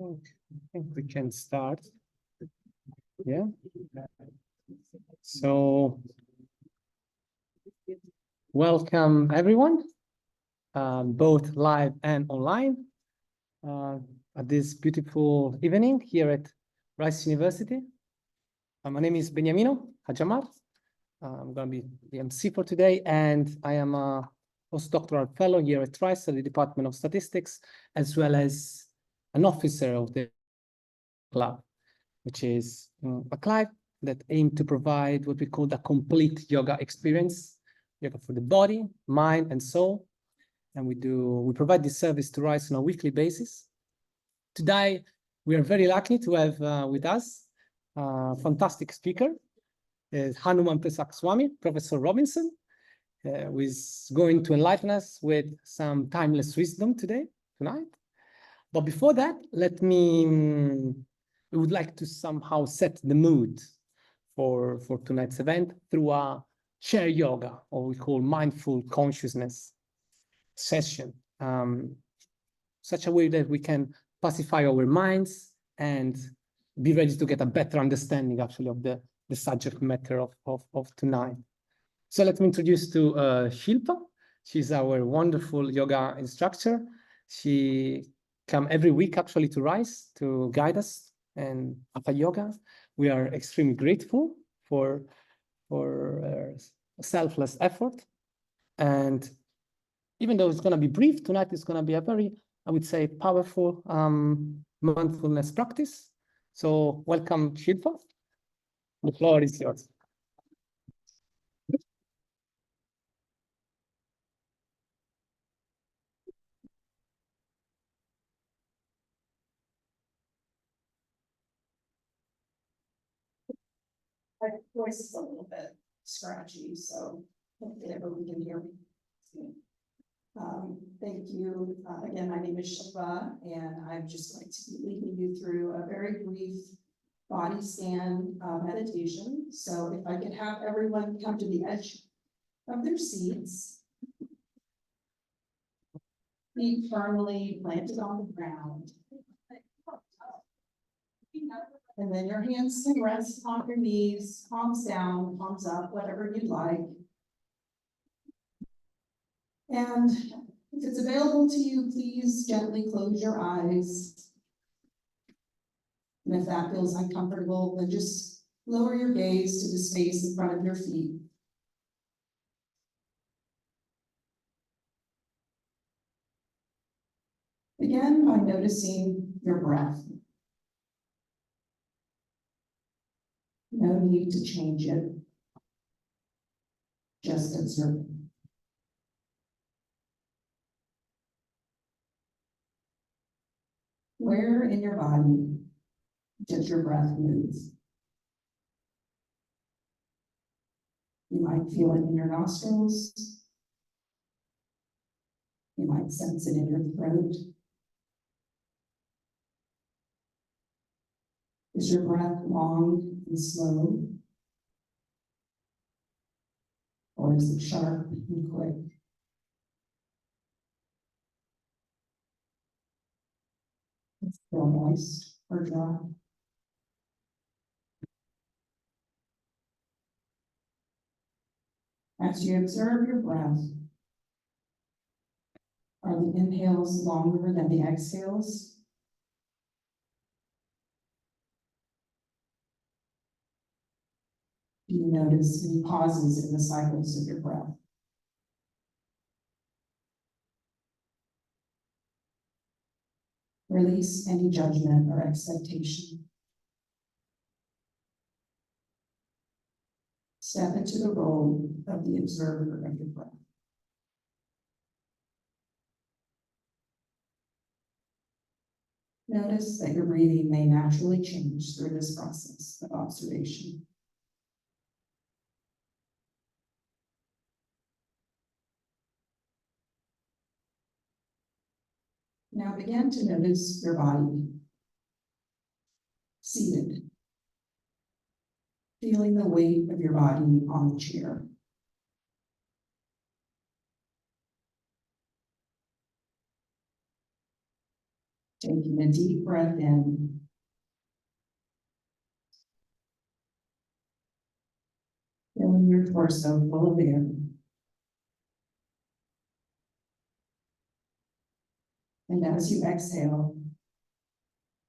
I think we can start. Yeah. So, welcome everyone, both live and online, at this beautiful evening here at Rice University. My name is Beniamino Hajamar. I'm going to be the MC for today, and I am a postdoctoral fellow here at Rice at the Department of Statistics, as well as an officer of the club, which is a club that aims to provide what we call the complete yoga experience, yoga for the body, mind, and soul. And we provide this service to Rice on a weekly basis. Today, we are very lucky to have with us a fantastic speaker, Hanumant Presaka Swami, Professor Robinson, who is going to enlighten us with some timeless wisdom tonight. But before that, we would like to somehow set the mood for tonight's event through a chair yoga, or we call mindful consciousness session, such a way that we can pacify our minds and be ready to get a better understanding actually of the subject matter of tonight. So let me introduce to Shilpa. She's our wonderful yoga instructor. She comes every week actually to Rice to guide us and Hatha yoga. We are extremely grateful for selfless effort. And even though it's going to be brief, tonight is going to be a very, I would say, powerful mindfulness practice. So welcome, Shilpa. The floor is yours. My voice is a little bit scratchy, so hopefully everyone can hear me. Thank you. Again, my name is Shilpa, and I'm just going to be leading you through a very brief body scan meditation. So if I could have everyone come to the edge of their seats, feet firmly planted on the ground. And then your hands can rest on your knees, palms down, palms up, whatever you'd like. And if it's available to you, please gently close your eyes. And if that feels uncomfortable, then just lower your gaze to the space in front of your feet. Begin by noticing your breath. No need to change it. Just observe it. Where in your body does your breath move? You might feel it in your nostrils. You might sense it in your throat. Is your breath long and slow? Or is it sharp and quick? It's still moist or dry. As you observe your breath, are the inhales longer than the exhales? Do you notice any pauses in the cycles of your breath? Release any judgment or expectation. Step into the role of the observer of your breath. Notice that your breathing may naturally change through this process of observation. Now begin to notice your body seated, feeling the weight of your body on the chair. Taking a deep breath in. Filling your torso full of air. And as you exhale,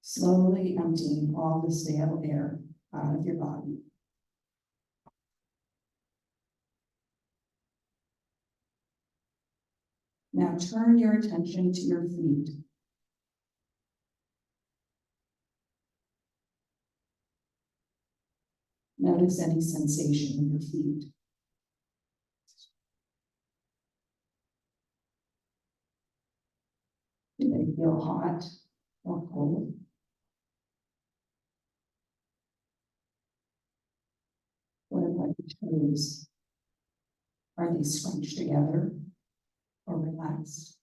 slowly emptying all the stale air out of your body. Now turn your attention to your feet. Notice any sensation in your feet. Do they feel hot or cold? What about your toes? Are they scrunched together or relaxed?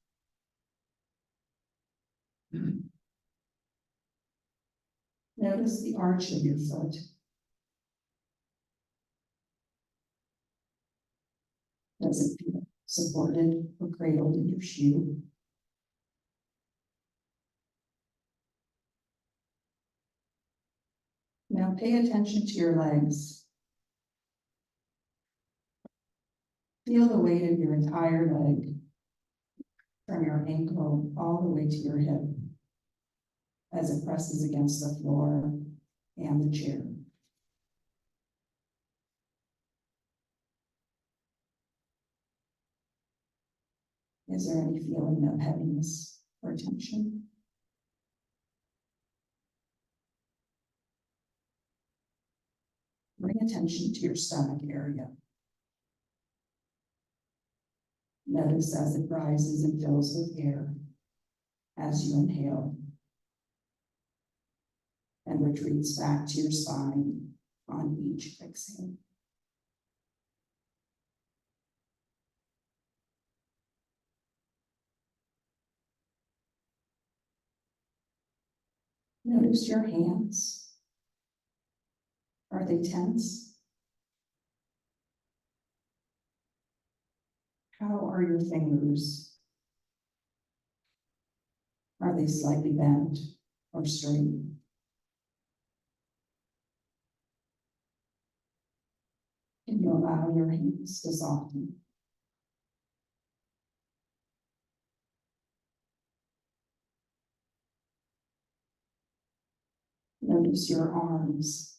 Notice the arch of your foot. Does it feel supported or cradled in your shoe? Now pay attention to your legs. Feel the weight of your entire leg, from your ankle all the way to your hip, as it presses against the floor and the chair. Is there any feeling of heaviness or tension? Bring attention to your stomach area. Notice as it rises and fills with air as you inhale and retreats back to your spine on each exhale. Notice your hands. Are they tense? How are your fingers? Are they slightly bent or straight? Can you allow your hands to soften? Notice your arms.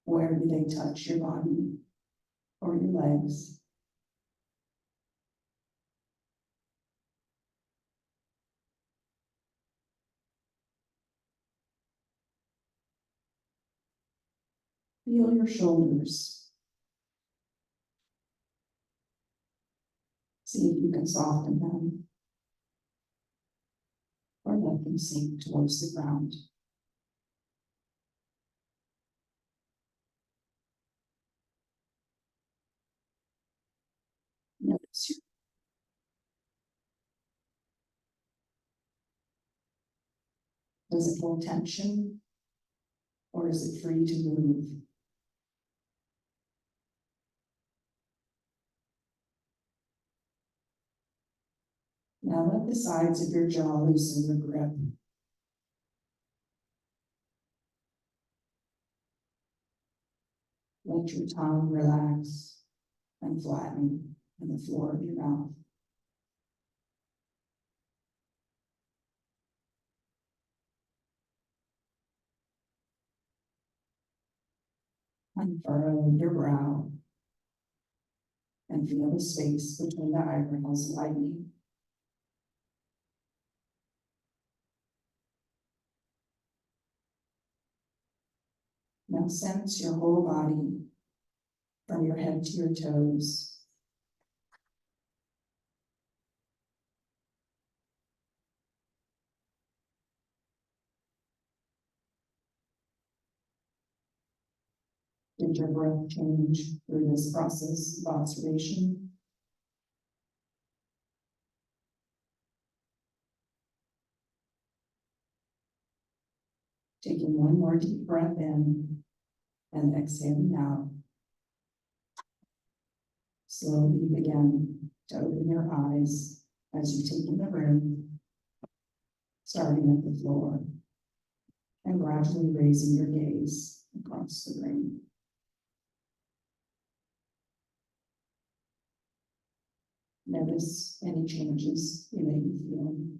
Where do they touch your body or your legs? Feel your shoulders. See if you can soften them or let them sink towards the ground. Notice your Does it hold tension or is it free to move? Now let the sides of your jaw loosen your grip. Let your tongue relax and flatten on the floor of your mouth. Unfurrow your brow and feel the space between the eyebrows lightening. Now sense your whole body from your head to your toes. Did your breath change through this process of observation? Taking one more deep breath in and exhaling out. Slowly begin to open your eyes as you take in the room, starting at the floor, and gradually raising your gaze across the room. Notice any changes you may be feeling.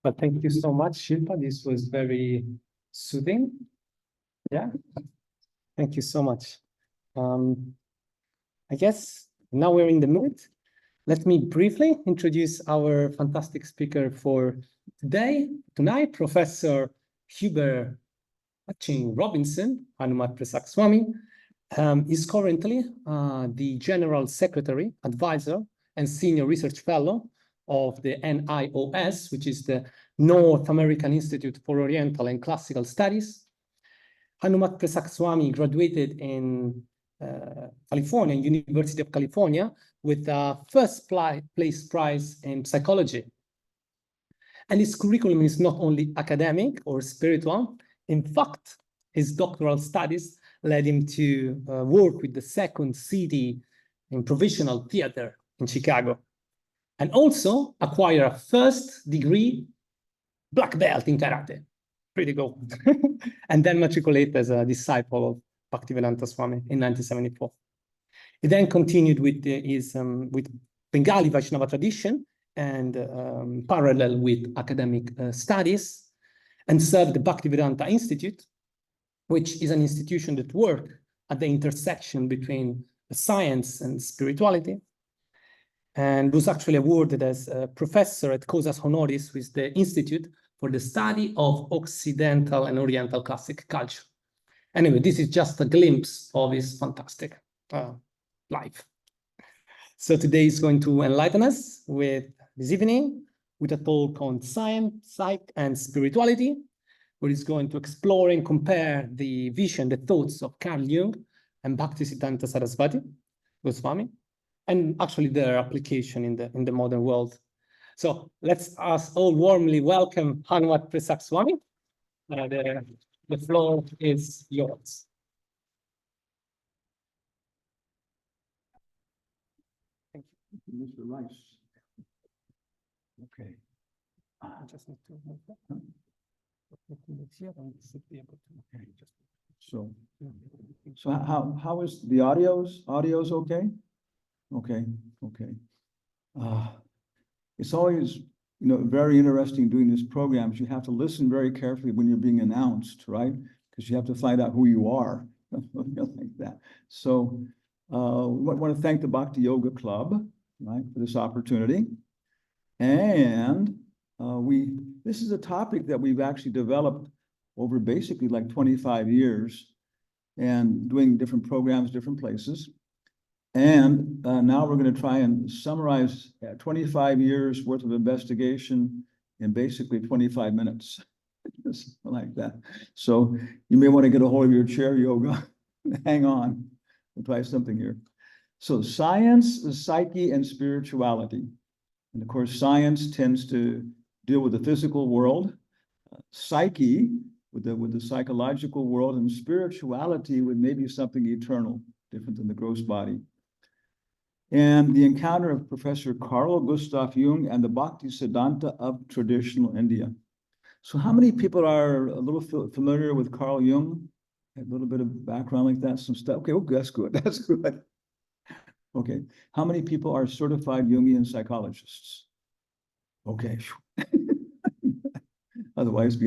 But thank you so much, Shilpa. This was very soothing. Yeah. Thank you so much. I guess now we're in the mood. Let me briefly introduce our fantastic speaker for tonight, Professor Hubert Robinson, Hanumant Presaka Swami, is currently the General Secretary, Advisor, and Senior Research Fellow of the NIOS, which is the North American Institute for Oriental and Classical Studies. Hanumant Presaka Swami graduated in California, University of California, with a first place prize in psychology. And his curriculum is not only academic or spiritual. In fact, his doctoral studies led him to work with the Second City Provisional Theater in Chicago, and also acquire a first degree black belt in karate. Pretty cool. And then matriculate as a disciple of Bhaktissidanta Swami in 1974. He then continued with with Bengali Vaishnava tradition and parallel with academic studies, and served the Bhaktivedanta Institute, which is an institution that works at the intersection between science and spirituality, and was actually awarded as a professor at Causas Honoris with the Institute for the Study of Occidental and Oriental Classic Culture. Anyway, this is just a glimpse of his fantastic life. So today he's going to enlighten us this evening with a talk on science, psyche, and spirituality, where he's going to explore and compare the vision, the thoughts of Carl Jung and Bhaktissidanta Saraswati, Gowsami, and actually their application in the modern world. So let's us all warmly welcome Hanumant Presaka Swami. The floor is yours. Thank you. Mr. Rice. Okay. I just need to move that. Okay. So how is the audio's okay? Okay. It's always, very interesting doing these programs. You have to listen very carefully when you're being announced, right? Because you have to find out who you are, like that. So we want to thank the Bhakti Yoga Club, right, for this opportunity. And this is a topic that we've actually developed over basically like 25 years and doing different programs, different places. And now we're going to try and summarize 25 years worth of investigation in basically 25 minutes, like that. So you may want to get a hold of your chair yoga. Hang on, we'll try something here. So science, psyche, and spirituality. And of course, science tends to deal with the physical world, psyche with the psychological world, and spirituality with maybe something eternal, different than the gross body. And the encounter of Professor Carl Gustav Jung and the Bhaktissidanta of traditional India. So how many people are a little familiar with Carl Jung? A little bit of background like that, some stuff. Okay, well, that's good. That's good. Okay, how many people are certified Jungian psychologists? Okay. Otherwise,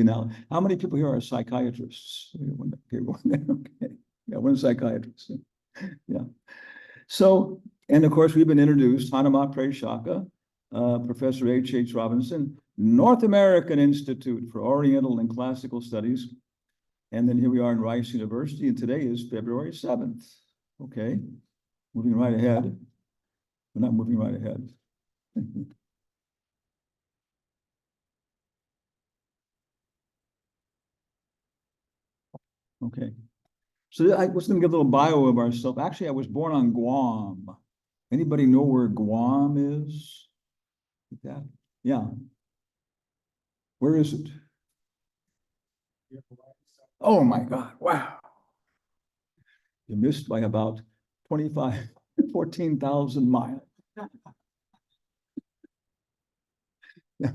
how many people here are psychiatrists? Okay, okay. Yeah, one psychiatrist. Yeah. So, and of course, we've been introduced, Hanumant Presaka, Professor H.H. Robinson, North American Institute for Oriental and Classical Studies. And then here we are in Rice University, and today is February 7th. Okay, moving right ahead. We're not moving right ahead. Okay, so I was going to give a little bio of ourselves. Actually, I was born on Guam. Anybody know where Guam is? Like that? Yeah. Where is it? Oh my God, wow. You missed by about 14,000 miles. Yeah.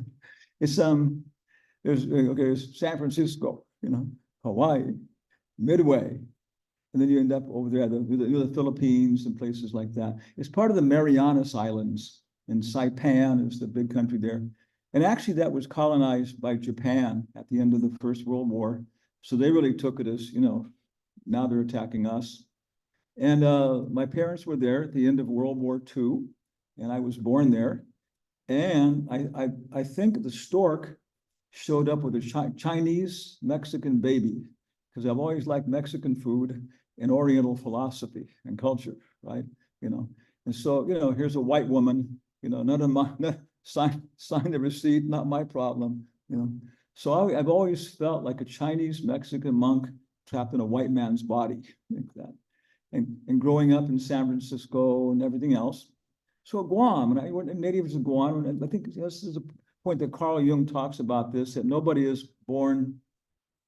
It's there's San Francisco, Hawaii, Midway, and then you end up over there, the Philippines and places like that. It's part of the Marianas Islands, and Saipan is the big country there. And actually that was colonized by Japan at the end of the First World War. So they really took it as, now they're attacking us. And my parents were there at the end of World War II, and I was born there. And I think the stork showed up with a Chinese Mexican baby, because I've always liked Mexican food and Oriental philosophy and culture, right? And so, here's a white woman, none of my, sign the receipt, not my problem, So I've always felt like a Chinese Mexican monk trapped in a white man's body, like that. And growing up in San Francisco and everything else. So Guam, and I went natives of Guam, and I think this is a point that Carl Jung talks about this, that nobody is born,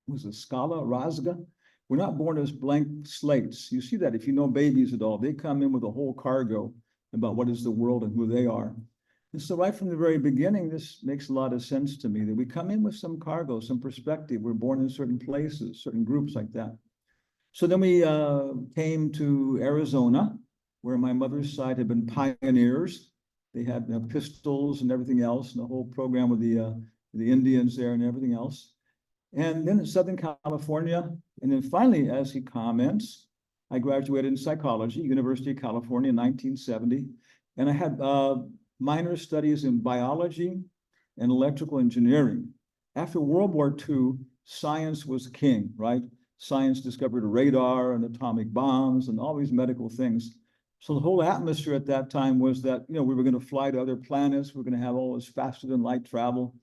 was it Scala, Razga? We're not born as blank slates. You see that if you know babies at all, they come in with a whole cargo about what is the world and who they are. And so right from the very beginning, this makes a lot of sense to me, that we come in with some cargo, some perspective. We're born in certain places, certain groups like that. So then we came to Arizona, where my mother's side had been pioneers. They had pistols and everything else, and the whole program with the Indians there and everything else. And then in Southern California, and then finally, as he comments, I graduated in psychology, University of California in 1970, and I had minor studies in biology and electrical engineering. After World War II, science was king, right? Science discovered radar and atomic bombs and all these medical things. So the whole atmosphere at that time was that, we were going to fly to other planets. We're going to have all this faster than light travel.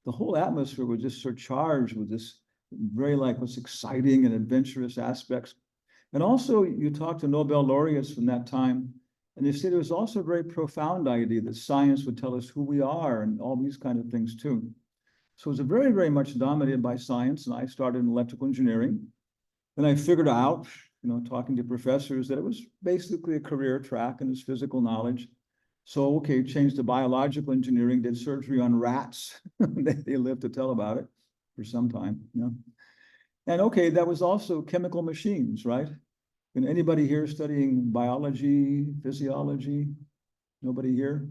The whole atmosphere was just surcharged with this very what's exciting and adventurous aspects. And also you talk to Nobel laureates from that time, and they say there was also a very profound idea that science would tell us who we are and all these kind of things too. So it was very, very much dominated by science, and I started in electrical engineering. Then I figured out, talking to professors, that it was basically a career track and it's physical knowledge. So, okay, changed to biological engineering, did surgery on rats. They lived to tell about it for some time, And okay, that was also chemical machines, right? And anybody here studying biology, physiology? Nobody here?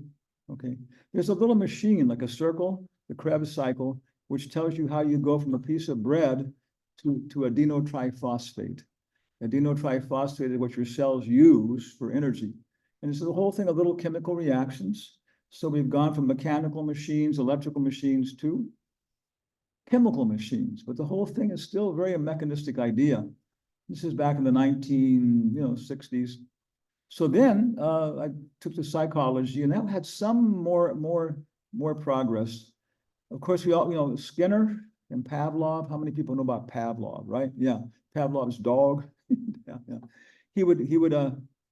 Okay. There's a little machine, like a circle, the Krebs cycle, which tells you how you go from a piece of bread to adenotriphosphate. Adenotriphosphate is what your cells use for energy. And it's the whole thing of little chemical reactions. So we've gone from mechanical machines, electrical machines to chemical machines, but the whole thing is still very a mechanistic idea. This is back in the 1960s. So then I took to psychology, and that had some more progress. Of course, we all, Skinner and Pavlov. How many people know about Pavlov, right? Yeah, Pavlov's dog. Yeah. He would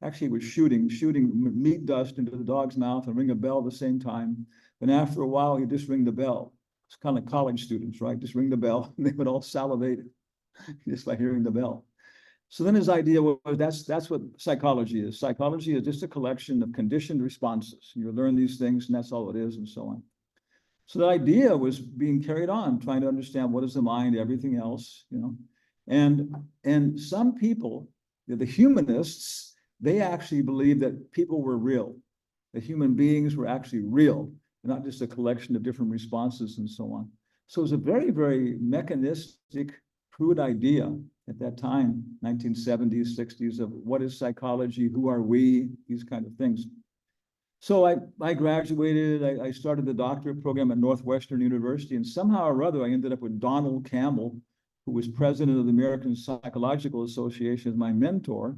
actually was shooting meat dust into the dog's mouth and ring a bell at the same time. And after a while, he'd just ring the bell. It's kind of like college students, right? Just ring the bell, and they would all salivate just by hearing the bell. So then his idea was that's what psychology is. Psychology is just a collection of conditioned responses. You learn these things, and that's all it is, and so on. So the idea was being carried on, trying to understand what is the mind, everything else, And some people, the humanists, they actually believe that people were real, that human beings were actually real, not just a collection of different responses and so on. So it was a very, very mechanistic, crude idea at that time, 1970s, 60s, of what is psychology, who are we, these kind of things. So I graduated, I started the doctorate program at Northwestern University, and somehow or other, I ended up with Donald Campbell, who was president of the American Psychological Association, as my mentor.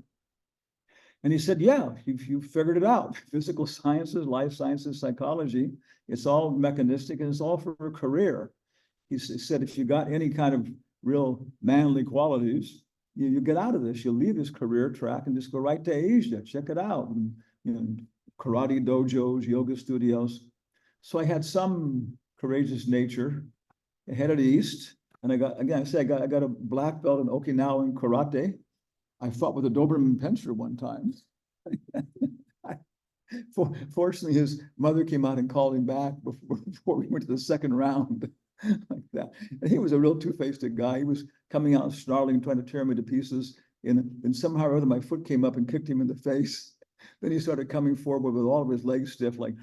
And he said, yeah, you figured it out. Physical sciences, life sciences, psychology, it's all mechanistic and it's all for a career. He said, if you got any kind of real manly qualities, you get out of this, you'll leave this career track and just go right to Asia, check it out. And, karate dojos, yoga studios. So I had some courageous nature. I headed east, and I got a black belt in Okinawan karate. I fought with a Doberman Pinscher one time. Fortunately, his mother came out and called him back before we went to the second round, like that. And he was a real two-faced guy. He was coming out snarling, trying to tear me to pieces. And somehow or other, my foot came up and kicked him in the face. Then he started coming forward with all of his legs stiff, like.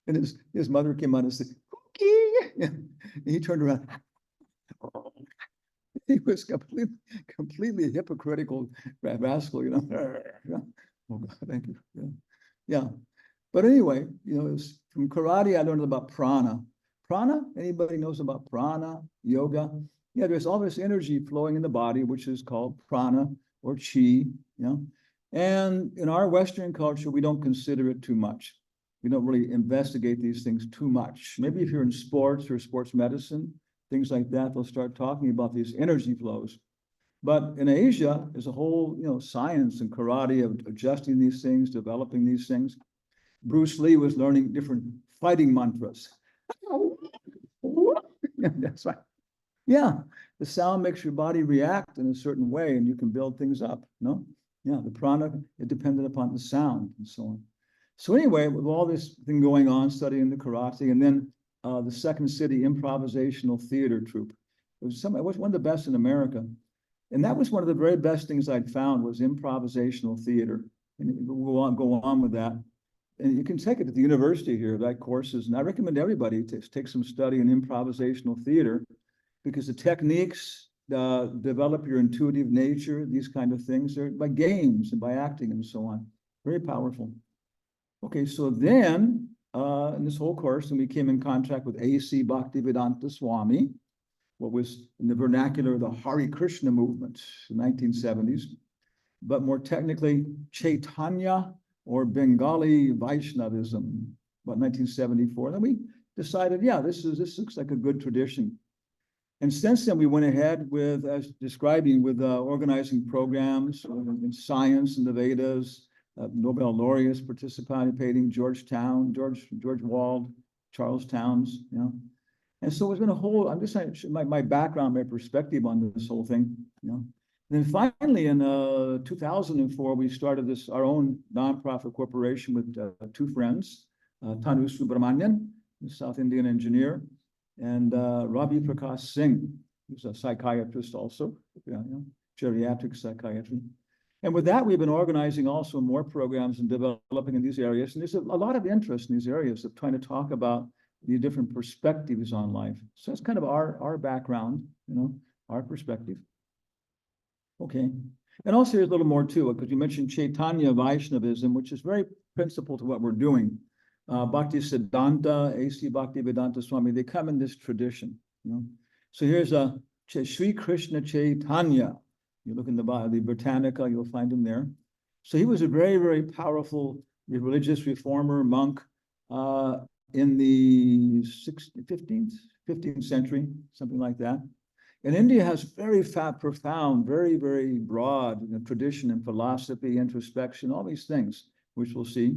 And his mother came out and said, "Cookie," and he turned around. He was completely hypocritical rascal, you know. Oh God, thank you. Yeah. But anyway, you know, from karate, I learned about prana. Prana, anybody knows about prana, yoga? Yeah, there's all this energy flowing in the body, which is called prana or chi, you know. And in our Western culture, we don't consider it too much. We don't really investigate these things too much. Maybe if you're in sports or sports medicine, things like that, they'll start talking about these energy flows. But in Asia, there's a whole, you know, science and karate of adjusting these things, developing these things. Bruce Lee was learning different fighting mantras. That's right. Yeah, the sound makes your body react in a certain way, and you can build things up. No, yeah, the prana, it depended upon the sound and so on. So anyway, with all this thing going on, studying the karate, and then the Second City improvisational theater troupe. It was one of the best in America. And that was one of the very best things I'd found was improvisational theater. And we'll go on with that. And you can take it to the university here, that courses. And I recommend everybody to take some study in improvisational theater because the techniques develop your intuitive nature, these kind of things, they're by games and by acting and so on. Very powerful. Okay, so then in this whole course, and we came in contact with A.C. Bhaktissidanta Swami, what was in the vernacular the Hare Krishna movement in the 1970s, but more technically Chaitanya or Bengali Vaishnavism, about 1974. Then we decided, yeah, this looks like a good tradition. And since then, we went ahead with, as describing, with organizing programs in science and the Vedas, Nobel laureates participating, Georgetown, George Wald, Charles Towns, you know. And so it's been a whole, I'm just saying my background, my perspective on this whole thing, you know. And then finally in 2004, we started our own nonprofit corporation with two friends, Tanu Subramanian, a South Indian engineer, and Ravi Prakash Singh, who's a psychiatrist also, you know, geriatric psychiatry. And with that, we've been organizing also more programs and developing in these areas. And there's a lot of interest in these areas of trying to talk about the different perspectives on life. So that's kind of our background, you know, our perspective. Okay. And also there's a little more to it, because you mentioned Chaitanya Vaishnavism, which is very principal to what we're doing. Bhaktissidanta, A.C. Bhaktivedanta Swami, they come in this tradition, you know. So here's Sri Krishna Chaitanya. You look in the Britannica, you'll find him there. So he was a very, very powerful religious reformer monk in the 15th century, something like that. And India has very profound, very, very broad tradition and philosophy, introspection, all these things, which we'll see.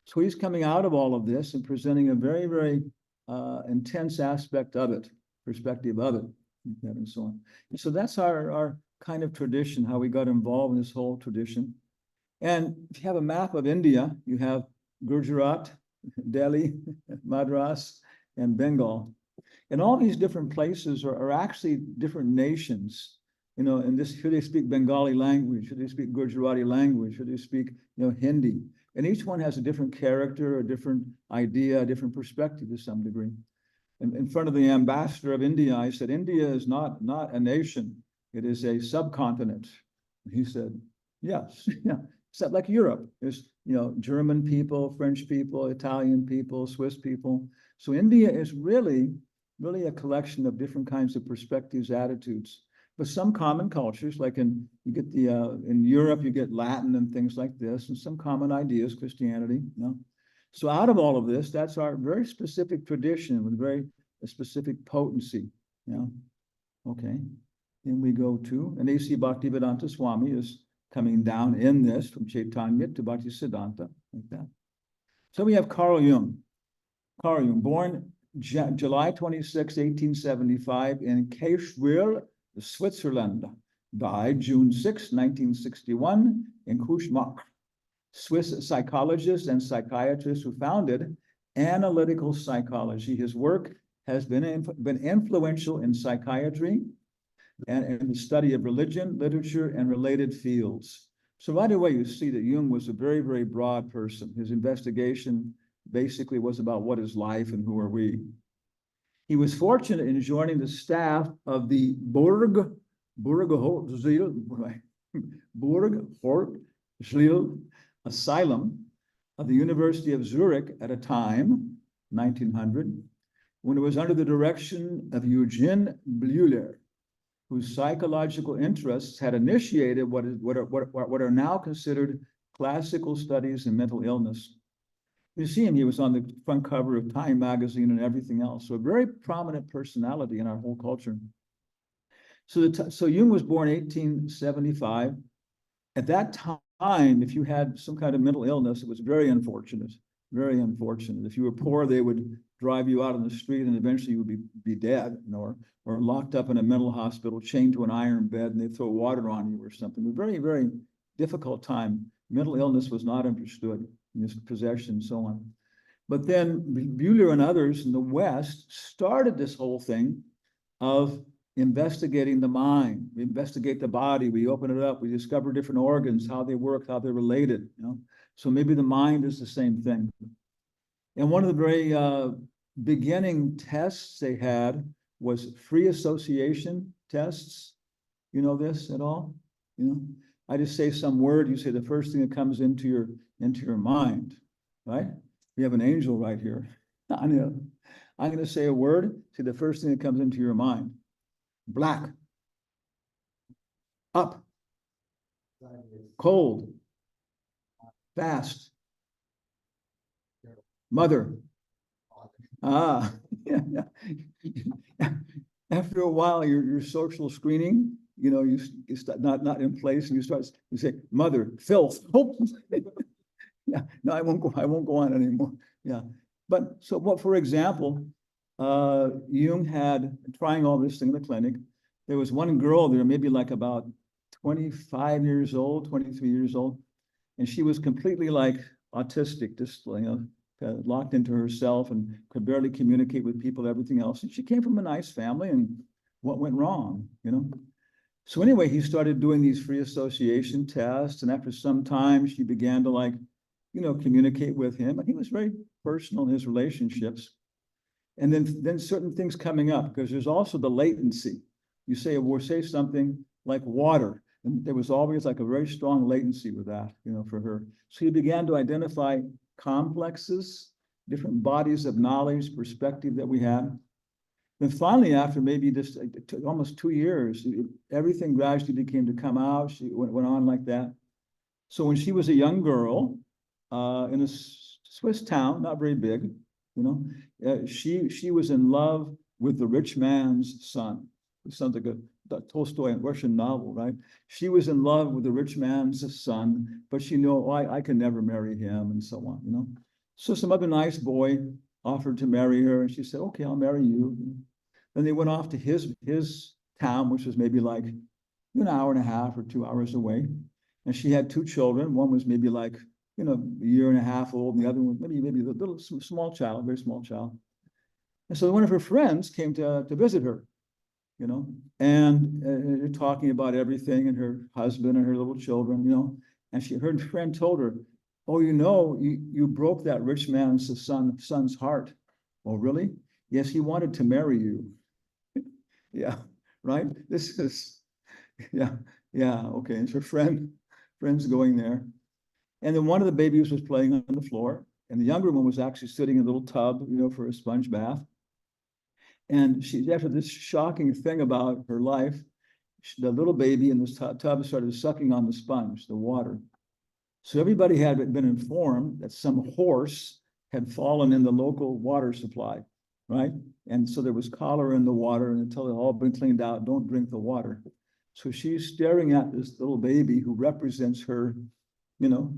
So he's coming out of all of this and presenting a very, very intense aspect of it, perspective of it, and so on. And so that's our kind of tradition, how we got involved in this whole tradition. And if you have a map of India, you have Gujarat, Delhi, Madras, and Bengal. And all these different places are actually different nations. You know, and here they speak Bengali language, here they speak Gujarati language, here they speak, you know, Hindi. And each one has a different character, a different idea, a different perspective to some degree. And in front of the ambassador of India, I said, India is not a nation. It is a subcontinent. He said, yes, yeah, except like Europe. There's, you know, German people, French people, Italian people, Swiss people. So India is really a collection of different kinds of perspectives, attitudes, but some common cultures, like in Europe, you get Latin and things like this, and some common ideas, Christianity, you know. So out of all of this, that's our very specific tradition with very specific potency, you know. Okay. Then we go to, and A.C. Bhaktivedanta Swami is coming down in this from Chaitanya to Bhaktisiddhanta, like that. So we have Carl Jung. Carl Jung, born July 26, 1875 in Kirchwil, Switzerland. Died June 6, 1961 in Kuschmach. Swiss psychologist and psychiatrist who founded analytical psychology. His work has been influential in psychiatry and in the study of religion, literature, and related fields. So right away, you see that Jung was a very, very broad person. His investigation basically was about what is life and who are we. He was fortunate in joining the staff of the Burg Asylum of the University of Zurich at a time, 1900, when it was under the direction of Eugene Bleuler, whose psychological interests had initiated what are now considered classical studies in mental illness. You see him, he was on the front cover of Time magazine and everything else. So a very prominent personality in our whole culture. So Jung was born 1875. At that time, if you had some kind of mental illness, it was very unfortunate, very unfortunate. If you were poor, they would drive you out on the street and eventually you would be dead, you know, or locked up in a mental hospital, chained to an iron bed, and they'd throw water on you or something. A very, very difficult time. Mental illness was not understood, possession, and so on. But then Bleuler and others in the West started this whole thing of investigating the mind. We investigate the body, we open it up, we discover different organs, how they work, how they're related, you know. So maybe the mind is the same thing. And one of the very beginning tests they had was free association tests. You know this at all? You know, I just say some word, you say the first thing that comes into your mind, right? We have an angel right here. I'm gonna say a word, say the first thing that comes into your mind. Black, up, cold, fast, mother. Ah, yeah. After a while, your social screening, you know, you start not in place, and you say mother, filth. Oh. Yeah, no, I won't go on anymore. Yeah, but so what? For example, Jung had, trying all this thing in the clinic, there was one girl there, maybe like about 25 years old, 23 years old, and she was completely like autistic, just, you know, locked into herself and could barely communicate with people, everything else. And she came from a nice family, and what went wrong, you know? So anyway, he started doing these free association tests, and after some time, she began to, like, you know, communicate with him, and he was very personal in his relationships. And then certain things coming up, because there's also the latency. You say, or say something like water, and there was always like a very strong latency with that, you know, for her. So he began to identify complexes, different bodies of knowledge, perspective that we had. Then finally, after maybe just almost 2 years, everything gradually became to come out. She went on like that. So when she was a young girl in a Swiss town, not very big, you know, she was in love with the rich man's son. It sounds like a Tolstoy and Russian novel, right? She was in love with the rich man's son, but she knew, oh, I can never marry him, and so on, you know. So some other nice boy offered to marry her, and she said, okay, I'll marry you. Then they went off to his town, which was maybe like an hour and a half or 2 hours away. And she had 2 children. One was maybe like, you know, a year and a half old, and the other one maybe a little small child, very small child. And so one of her friends came to visit her, you know, and they're talking about everything, and her husband and her little children, you know. And her friend told her, oh, you know, you broke that rich man's son's heart. Oh, really? Yes, he wanted to marry you. Yeah, right? This is, yeah, okay. And her friend's going there. And then one of the babies was playing on the floor, and the younger one was actually sitting in a little tub, you know, for a sponge bath. And she, after this shocking thing about her life, the little baby in this tub started sucking on the sponge, the water. So everybody had been informed that some horse had fallen in the local water supply, right? And so there was cholera in the water, and until it all been cleaned out, don't drink the water. So she's staring at this little baby who represents her, you know,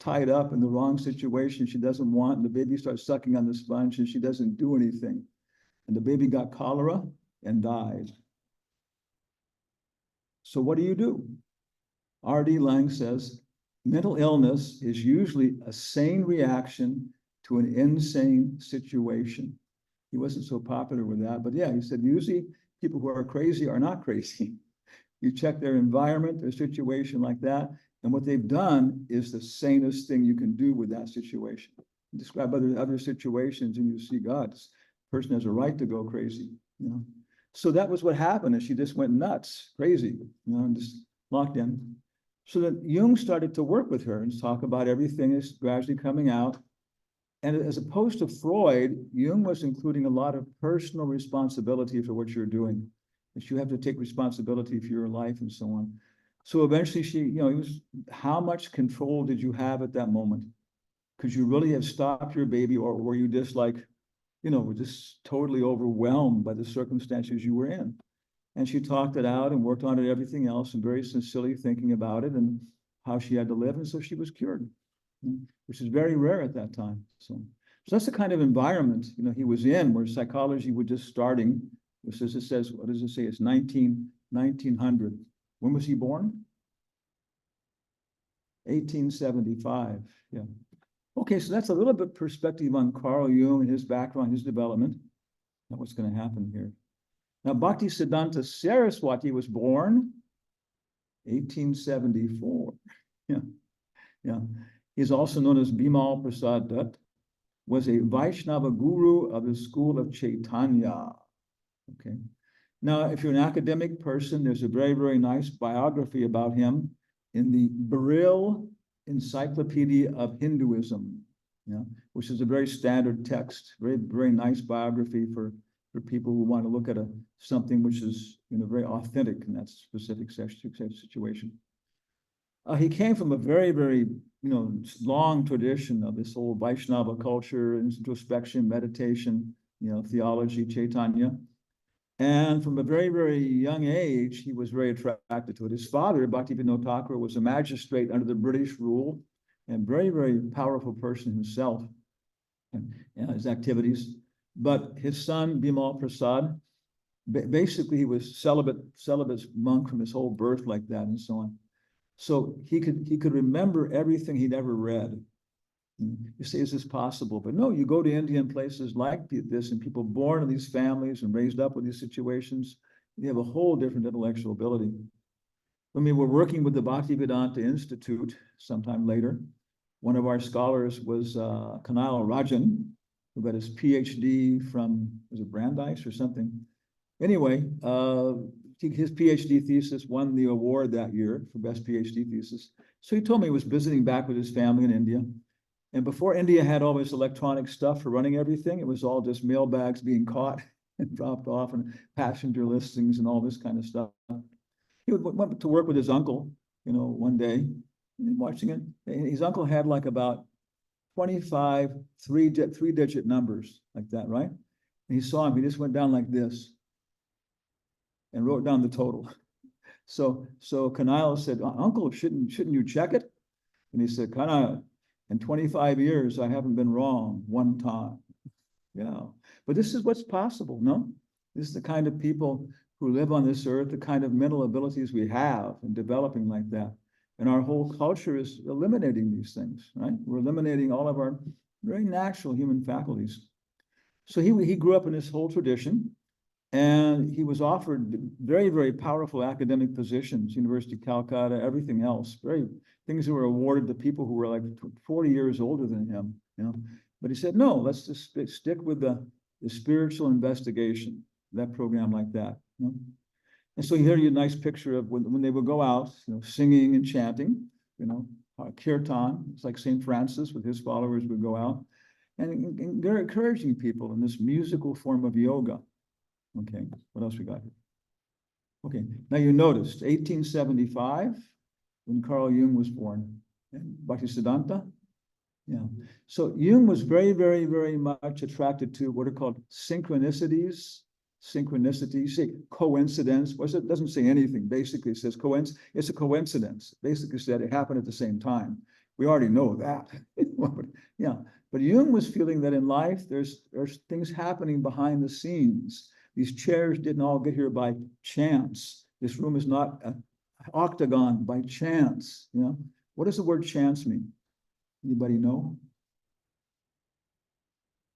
tied up in the wrong situation she doesn't want, and the baby starts sucking on the sponge and she doesn't do anything. And the baby got cholera and died. So what do? R.D. Laing says, mental illness is usually a sane reaction to an insane situation. He wasn't so popular with that, but yeah, he said, usually people who are crazy are not crazy. You check their environment, their situation like that, and what they've done is the sanest thing you can do with that situation. You describe other situations and you see, God, this person has a right to go crazy, you know. So that was what happened, and she just went nuts, crazy, you know, and just locked in. So that Jung started to work with her and talk about everything is gradually coming out. And as opposed to Freud, Jung was including a lot of personal responsibility for what you're doing. That you have to take responsibility for your life and so on. So eventually she, you know, it was, how much control did you have at that moment? Could you really have stopped your baby, or were you just like, you know, just totally overwhelmed by the circumstances you were in? And she talked it out and worked on it, everything else, and very sincerely thinking about it and how she had to live. And so she was cured, which is very rare at that time. So that's the kind of environment, you know, he was in, where psychology was just starting. It says, what does it say? It's 1900. When was he born? 1875, yeah. Okay, so that's a little bit perspective on Carl Jung and his background, his development, and what's going to happen here. Now, Bhaktissidanta Saraswati was born 1874. Yeah. He's also known as Bimal Prasad Dutt, was a Vaishnava guru of the school of Chaitanya. Okay. Now, if you're an academic person, there's a very, very nice biography about him in the Brill Encyclopedia of Hinduism, which is a very standard text, very, very nice biography for people who want to look at something which is, you know, very authentic in that specific situation. He came from a very, very, you know, long tradition of this whole Vaishnava culture, introspection, meditation, you know, theology, Chaitanya. And from a very, very young age, he was very attracted to it. His father, Bhaktivinoda Thakur, was a magistrate under the British rule, and very, very powerful person himself and his activities. But his son, Bimal Prasad, basically he was celibate monk from his whole birth like that and so on. So he could remember everything he'd ever read. You say, is this possible? But no, you go to Indian places like this, and people born in these families and raised up with these situations, they have a whole different intellectual ability. When we were working with the Bhaktivedanta Institute sometime later, one of our scholars was Kanal Rajan, who got his PhD from, was it Brandeis or something? Anyway, his PhD thesis won the award that year for best PhD thesis. So he told me he was visiting back with his family in India. And before India had all this electronic stuff for running everything, it was all just mail bags being caught and dropped off and passenger listings and all this kind of stuff. He went to work with his uncle, you know, one day, watching it. And his uncle had like about 25 three-digit numbers like that, right? And he saw him, he just went down like this and wrote down the total. So Kanal said, Uncle, shouldn't you check it? And he said, Kanal, in 25 years, I haven't been wrong one time. Yeah, but this is what's possible, no? This is the kind of people who live on this earth, the kind of mental abilities we have and developing like that. And our whole culture is eliminating these things, right? We're eliminating all of our very natural human faculties. So he grew up in this whole tradition, and he was offered very, very powerful academic positions, University of Calcutta, everything else, things that were awarded to people who were like 40 years older than him, you know. But he said, no, let's just stick with the spiritual investigation, that program like that, you know? And so here you a nice picture of when they would go out, you know, singing and chanting, you know, kirtan. It's like St. Francis with his followers would go out, and they're encouraging people in this musical form of yoga. Okay, what else we got here? Okay, now you noticed 1875 when Carl Jung was born, and Bhaktisiddanta. Yeah, so Jung was very, very, very much attracted to what are called synchronicities synchronicity. You say coincidence. It doesn't say anything. Basically, it says it's a coincidence. Basically said it happened at the same time. We already know that. Yeah. But Jung was feeling that in life, there's things happening behind the scenes. These chairs didn't all get here by chance. This room is not an octagon by chance. You know, what does the word chance mean? Anybody know?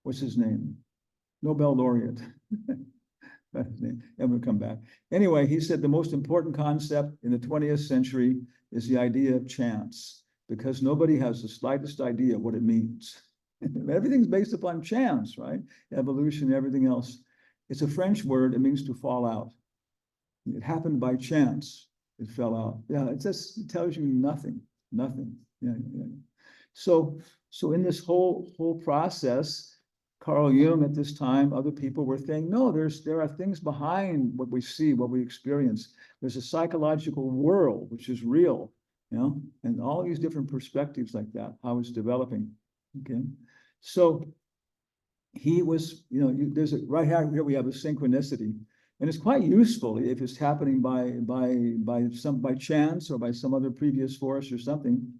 What's his name? Nobel laureate. And we'll come back. Anyway, he said the most important concept in the 20th century is the idea of chance, because nobody has the slightest idea what it means. Everything's based upon chance, right? Evolution, everything else. It's a French word. It means to fall out. It happened by chance. It fell out. Yeah, it tells you nothing. Yeah. So in this whole process, Carl Jung at this time, other people were saying, no, there are things behind what we see, what we experience. There's a psychological world which is real, you know, and all these different perspectives like that, how it's developing. Okay, so he was, you know, right here we have a synchronicity, and it's quite useful if it's happening by chance or by some other previous force or something,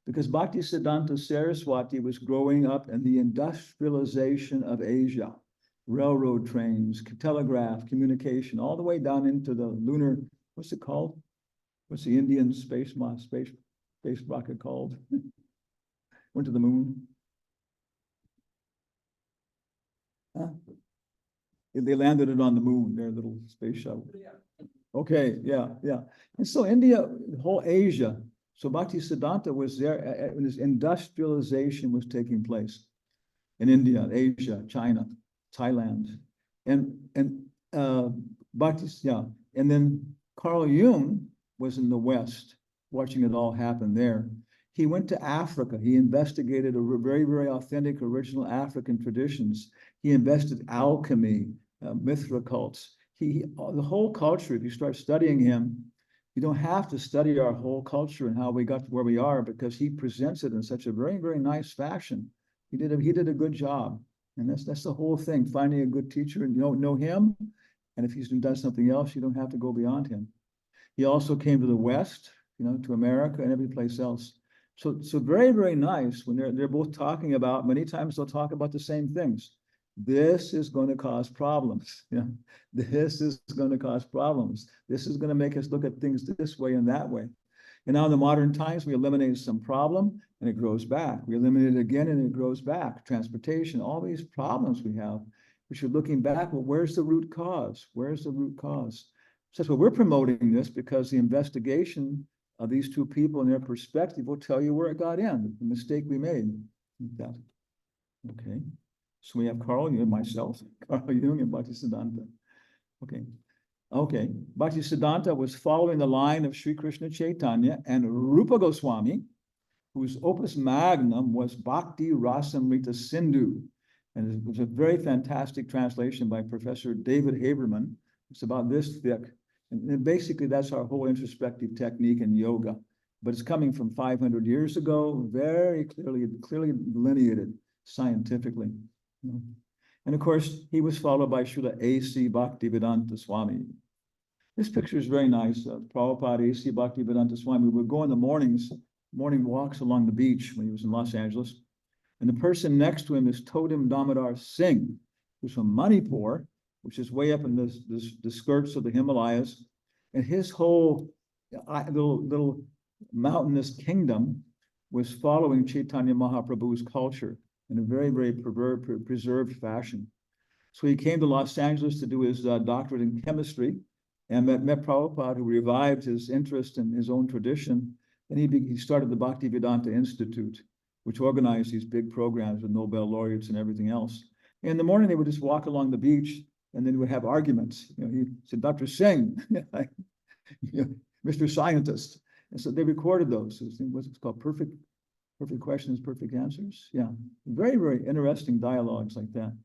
because Bhaktissidanta Saraswati was growing up in the industrialization of Asia, railroad trains, telegraph, communication, all the way down into the lunar, what's it called? What's the Indian space rocket called? Went to the moon. Huh? They landed it on the moon, their little space shuttle. Okay, yeah. And so India, the whole Asia, so Bhaktisiddhanta was there when this industrialization was taking place in India, Asia, China, Thailand, and and then Carl Jung was in the West, watching it all happen there. He went to Africa. He investigated very, very authentic, original African traditions. He invested alchemy, Mithra cults. The whole culture, if you start studying him, you don't have to study our whole culture and how we got to where we are, because he presents it in such a very, very nice fashion. He did a good job. And that's the whole thing, finding a good teacher and know him. And if he's done something else, you don't have to go beyond him. He also came to the West, you know, to America and every place else. So very, very nice when they're both talking about, many times they'll talk about the same things. This is going to cause problems. You know, this is going to cause problems. This is going to make us look at things this way and that way. And now in the modern times, we eliminated some problem and it grows back. We eliminate it again and it grows back. Transportation, all these problems we have, which are looking back, well, where's the root cause? Where's the root cause? So that's what we're promoting this, because the investigation of these two people and their perspective will tell you where it got in, the mistake we made. Okay. So we have Carl Jung, myself, Carl Jung, and Bhaktisiddhanta. Okay. Bhaktisiddhanta was following the line of Sri Krishna Chaitanya and Rupa Goswami, whose opus magnum was Bhakti Rasamrita Sindhu. And it was a very fantastic translation by Professor David Haberman. It's about this thick. And basically, that's our whole introspective technique in yoga. But it's coming from 500 years ago, very clearly delineated scientifically. And of course, he was followed by Srila A.C. Bhaktivedanta Swami. This picture is very nice. Prabhupada A.C. Bhaktivedanta Swami would go in the morning walks along the beach when he was in Los Angeles. And the person next to him is Totem Damodar Singh, who's from Manipur, which is way up in the skirts of the Himalayas. And his whole little mountainous kingdom was following Chaitanya Mahaprabhu's culture in a very, very preserved fashion. So he came to Los Angeles to do his doctorate in chemistry and met Prabhupada, who revived his interest in his own tradition. And he started the Bhaktivedanta Institute, which organized these big programs with Nobel laureates and everything else. And in the morning, they would just walk along the beach and then we would have arguments. You know, he said, Dr. Singh, Mr. Scientist. And so they recorded those. So what's it called? Perfect questions, perfect answers. Yeah, very, very interesting dialogues like that.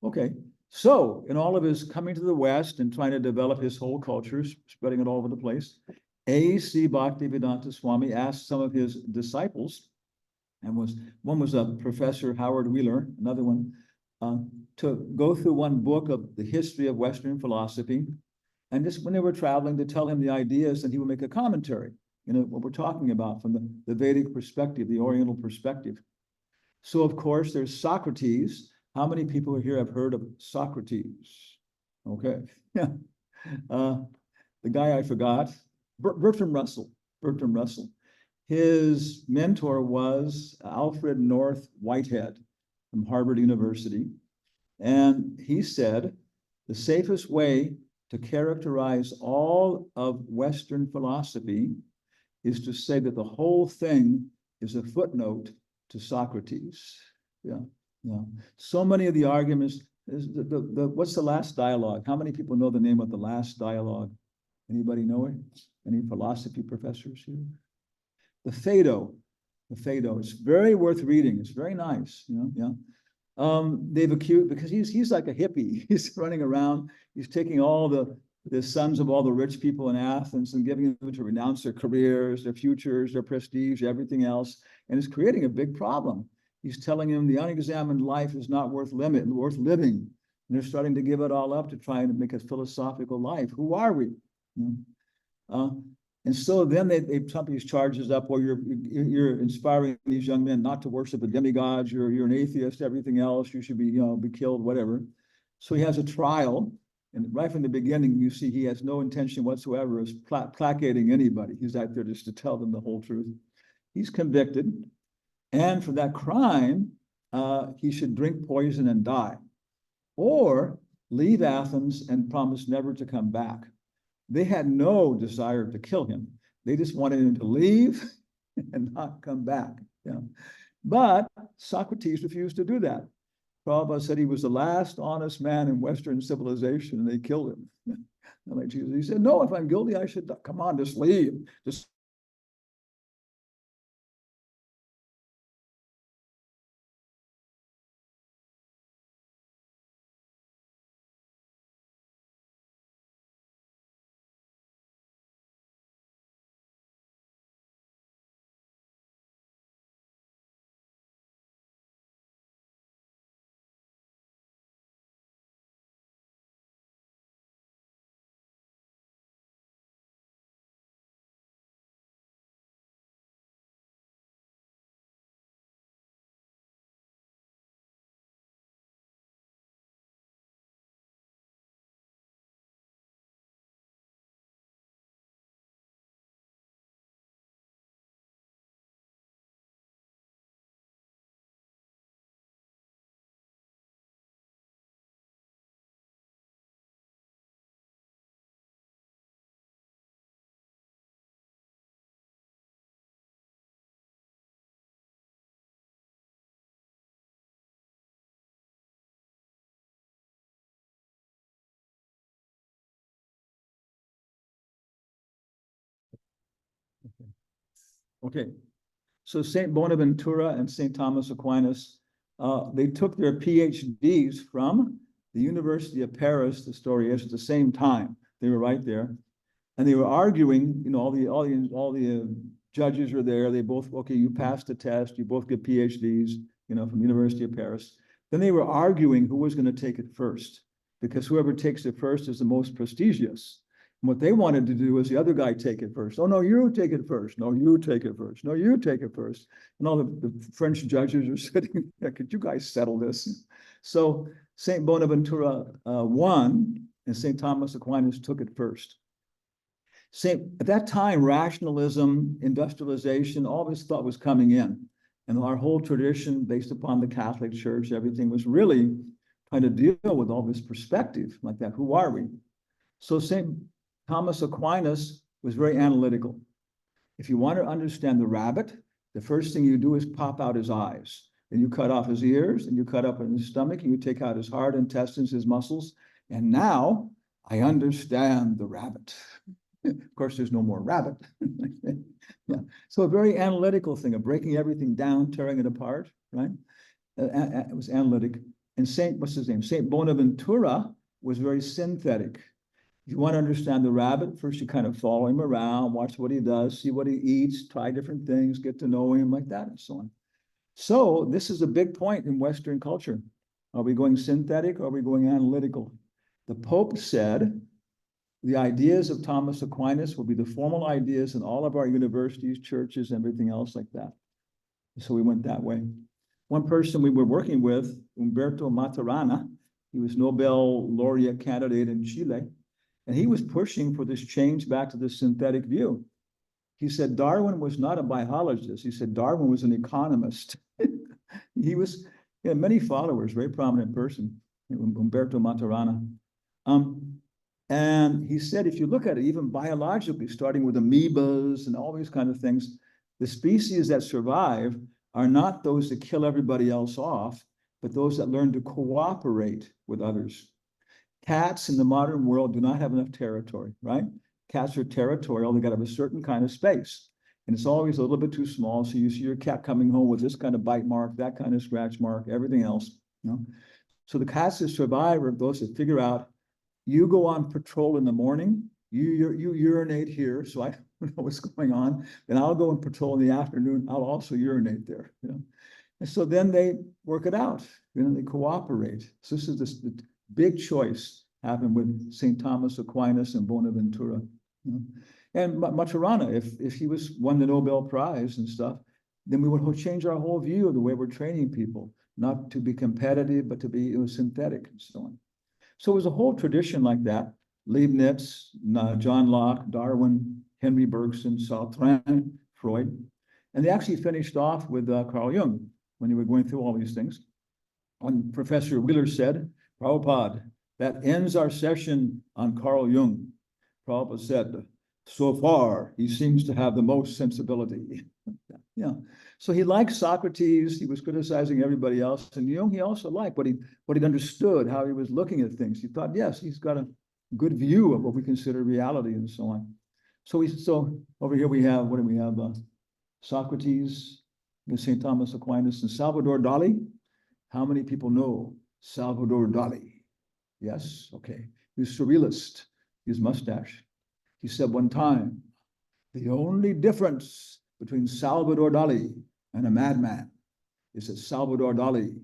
Okay. So in all of his coming to the West and trying to develop his whole culture, spreading it all over the place, A.C. Bhaktivedanta Swami asked some of his disciples, and one was a Professor Howard Wheeler, another one, to go through one book of the history of Western philosophy. And just when they were traveling, to tell him the ideas, and he would make a commentary, what we're talking about from the Vedic perspective, the Oriental perspective. So, of course, there's Socrates. How many people here have heard of Socrates? Okay. Yeah. The guy I forgot, Bertrand Russell. Bertrand Russell. His mentor was Alfred North Whitehead from Harvard University. And he said, the safest way to characterize all of Western philosophy is to say that the whole thing is a footnote to Socrates. Yeah, yeah. So many of the arguments, what's the last dialogue? How many people know the name of the last dialogue? Anybody know it? Any philosophy professors here? The Phaedo. The Phaedo. It's very worth reading. It's very nice, yeah. They've accused, because he's like a hippie. He's running around. He's taking all the sons of all the rich people in Athens and giving them to renounce their careers, their futures, their prestige, everything else. And it's creating a big problem. He's telling them the unexamined life is not worth living. And they're starting to give it all up to try and make a philosophical life. Who are we? And so then they pump these charges up, well, you're inspiring these young men not to worship the demigods, you're an atheist, everything else, you should be, be killed, whatever. So he has a trial, and right from the beginning, you see he has no intention whatsoever of placating anybody. He's out there just to tell them the whole truth. He's convicted, and for that crime, he should drink poison and die, or leave Athens and promise never to come back. They had no desire to kill him. They just wanted him to leave and not come back. Yeah. But Socrates refused to do that. Prabhupada said he was the last honest man in Western civilization, and they killed him. And like Jesus, he said, no, if I'm guilty, I should, come on, just leave. Just okay. So St. Bonaventura and St. Thomas Aquinas, they took their PhDs from the University of Paris, the story is, at the same time. They were right there. And they were arguing, all the judges were there. They both, okay, you passed the test. You both get PhDs, from the University of Paris. Then they were arguing who was going to take it first, because whoever takes it first is the most prestigious. And what they wanted to do was the other guy take it first. Oh, no, you take it first. No, you take it first. No, you take it first. And all the French judges are sitting there, could you guys settle this? So St. Bonaventura won, and St. Thomas Aquinas took it first. At that time, rationalism, industrialization, all this thought was coming in. And our whole tradition, based upon the Catholic Church, everything was really trying to deal with all this perspective like that. Who are we? So St. Thomas Aquinas was very analytical. If you want to understand the rabbit, the first thing you do is pop out his eyes. And you cut off his ears, and you cut up his stomach, and you take out his heart, intestines, his muscles. And now I understand the rabbit. Of course, there's no more rabbit. Yeah. So a very analytical thing of breaking everything down, tearing it apart, right? It was analytic. And what's his name? St. Bonaventura was very synthetic. If you want to understand the rabbit, first you kind of follow him around, watch what he does, see what he eats, try different things, get to know him like that and so on. So this is a big point in Western culture. Are we going synthetic or are we going analytical? The Pope said the ideas of Thomas Aquinas will be the formal ideas in all of our universities, churches, and everything else like that. So we went that way. One person we were working with, Umberto Maturana, he was Nobel laureate candidate in Chile, and he was pushing for this change back to the synthetic view. He said Darwin was not a biologist. He said Darwin was an economist. He had many followers, very prominent person, Umberto Maturana. And he said, if you look at it, even biologically, starting with amoebas and all these kind of things, the species that survive are not those that kill everybody else off, but those that learn to cooperate with others. Cats in the modern world do not have enough territory, right? Cats are territorial, they got to have a certain kind of space. And it's always a little bit too small. So you see your cat coming home with this kind of bite mark, that kind of scratch mark, everything else, you know? So the cats that survive are those that figure out, you go on patrol in the morning, you urinate here, so I don't know what's going on. Then I'll go and patrol in the afternoon, I'll also urinate there, you know? And so then they work it out, you know, they cooperate. So this is the big choice happened with St. Thomas Aquinas and Bonaventura, you know? And Maturana, if he was won the Nobel Prize and stuff, then we would change our whole view of the way we're training people, not to be competitive, but to be synthetic and so on. So it was a whole tradition like that. Leibniz, John Locke, Darwin, Henry Bergson, Sartre, Freud. And they actually finished off with Carl Jung when they were going through all these things. And Professor Wheeler said, Prabhupada, that ends our session on Carl Jung. Prabhupada said, so far, he seems to have the most sensibility. Yeah. So he liked Socrates, he was criticizing everybody else, and Jung he also liked what he understood, how he was looking at things. He thought, yes, he's got a good view of what we consider reality and so on. So over here we have, what do we have? Socrates, St. Thomas Aquinas, and Salvador Dali. How many people know Salvador Dali? Yes, okay. He was surrealist, his mustache. He said one time, the only difference between Salvador Dali and a madman is that Salvador Dali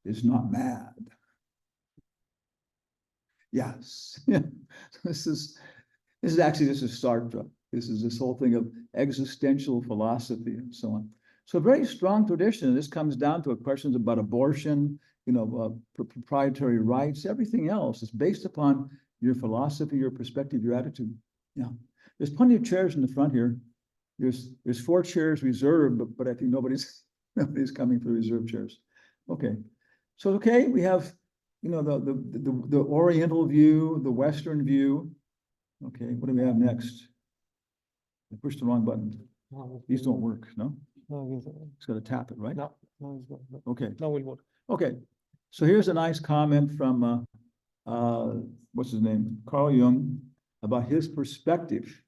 is not mad. Yes, yeah. This is Sartre. This is this whole thing of existential philosophy and so on. So a very strong tradition. This comes down to questions about abortion, you know, proprietary rights, everything else is based upon your philosophy, your perspective, your attitude. Yeah, there's plenty of chairs in the front here. There's 4 chairs reserved, but I think nobody's coming for reserved chairs. Okay, so okay, we have, you know, the Oriental view, the Western view. Okay, what do we have next? I pushed the wrong button. These don't work, no? No, It's got to tap it, right? no, no, Okay. no, will work. Okay, so here's a nice comment from what's his name, Carl Jung, about his perspective.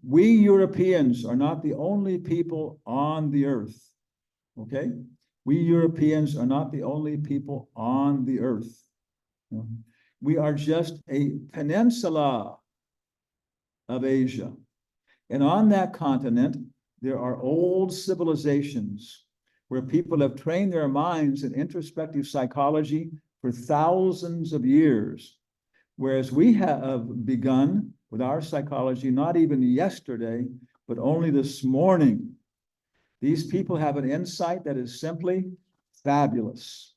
We Europeans are not the only people on the earth. Okay, we Europeans are not the only people on the earth. We are just a peninsula of Asia, and on that continent there are old civilizations where people have trained their minds in introspective psychology for thousands of years, whereas we have begun with our psychology not even yesterday, but only this morning. These people have an insight that is simply fabulous.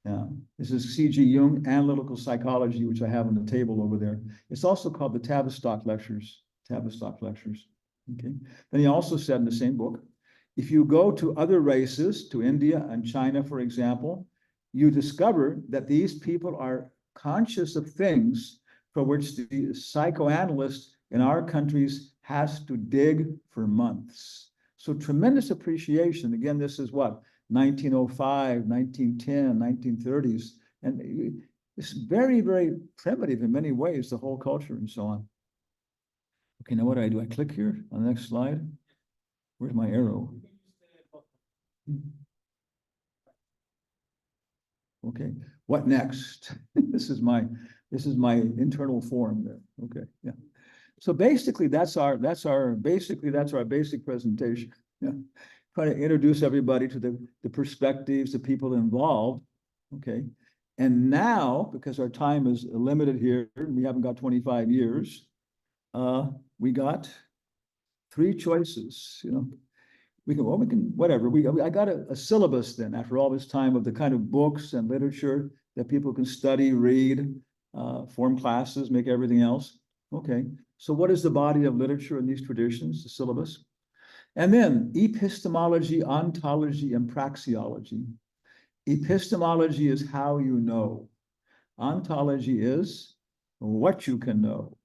Yeah, this is C.G. Jung, Analytical Psychology, which I have on the table over there. It's also called the Tavistock Lectures. Tavistock Lectures. Okay. Then he also said in the same book, if you go to other races, to India and China, for example, you discover that these people are conscious of things for which the psychoanalyst in our countries has to dig for months. So tremendous appreciation. Again, this is what, 1905, 1910, 1930s. And it's very, very primitive in many ways, the whole culture and so on. Okay, now what do? I click here on the next slide? Where's my arrow? Okay, what next? This is my internal form there. Okay, yeah. So basically, that's our basic presentation. Yeah, trying to introduce everybody to the perspectives, the people involved, okay? And now, because our time is limited here, we haven't got 25 years, we got 3 choices, you know. We can, well, we can, whatever. I got a syllabus then, after all this time, of the kind of books and literature that people can study, read, form classes, make everything else. Okay, so what is the body of literature in these traditions, the syllabus? And then epistemology, ontology, and praxeology. Epistemology is how you know. Ontology is what you can know.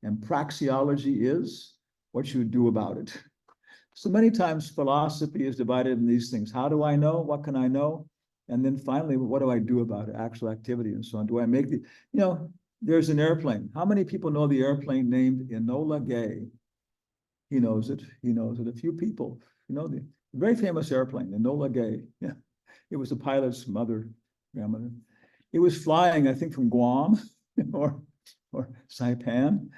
And praxeology is what you do about it. So many times philosophy is divided in these things. How do I know? What can I know? And then finally, what do I do about it? Actual activity and so on. Do I make the, you know, there's an airplane. How many people know the airplane named Enola Gay? He knows it. He knows it. A few people, you know, the very famous airplane, Enola Gay. Yeah. It was the pilot's mother, grandmother. It was flying, I think, from Guam or Saipan,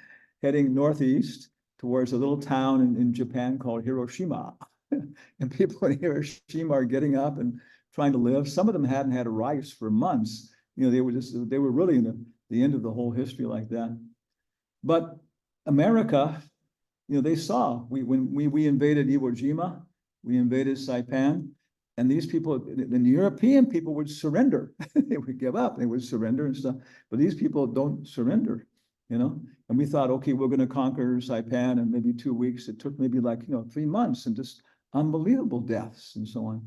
heading northeast towards a little town in Japan called Hiroshima. And people in Hiroshima are getting up and trying to live. Some of them hadn't had a rice for months. You know, they were really in the end of the whole history like that. But America, you know, they saw, when we invaded Iwo Jima, we invaded Saipan, and these people, and the European people would surrender. They would give up, they would surrender and stuff. But these people don't surrender, you know? And we thought, okay, we're going to conquer Saipan in maybe 2 weeks. It took maybe like, you know, 3 months, and just unbelievable deaths and so on.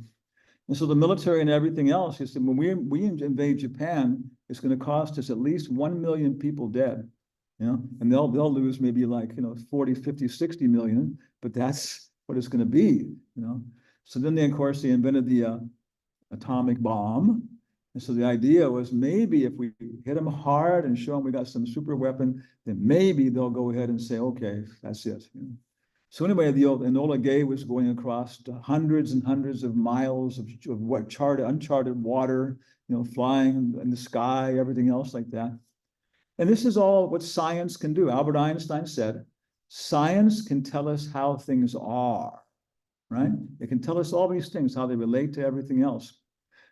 And so the military and everything else, he said, when we invade Japan, it's going to cost us at least 1 million people dead, you know, and they'll lose maybe like, you know, 40, 50, 60 million, but that's what it's going to be, you know. So then they, of course, they invented the atomic bomb. And so the idea was, maybe if we hit them hard and show them we got some super weapon, then maybe they'll go ahead and say, okay, that's it. You know? So anyway, the old Enola Gay was going across hundreds and hundreds of miles of what uncharted water, you know, flying in the sky, everything else like that. And this is all what science can do. Albert Einstein said, science can tell us how things are, right? It can tell us all these things, how they relate to everything else.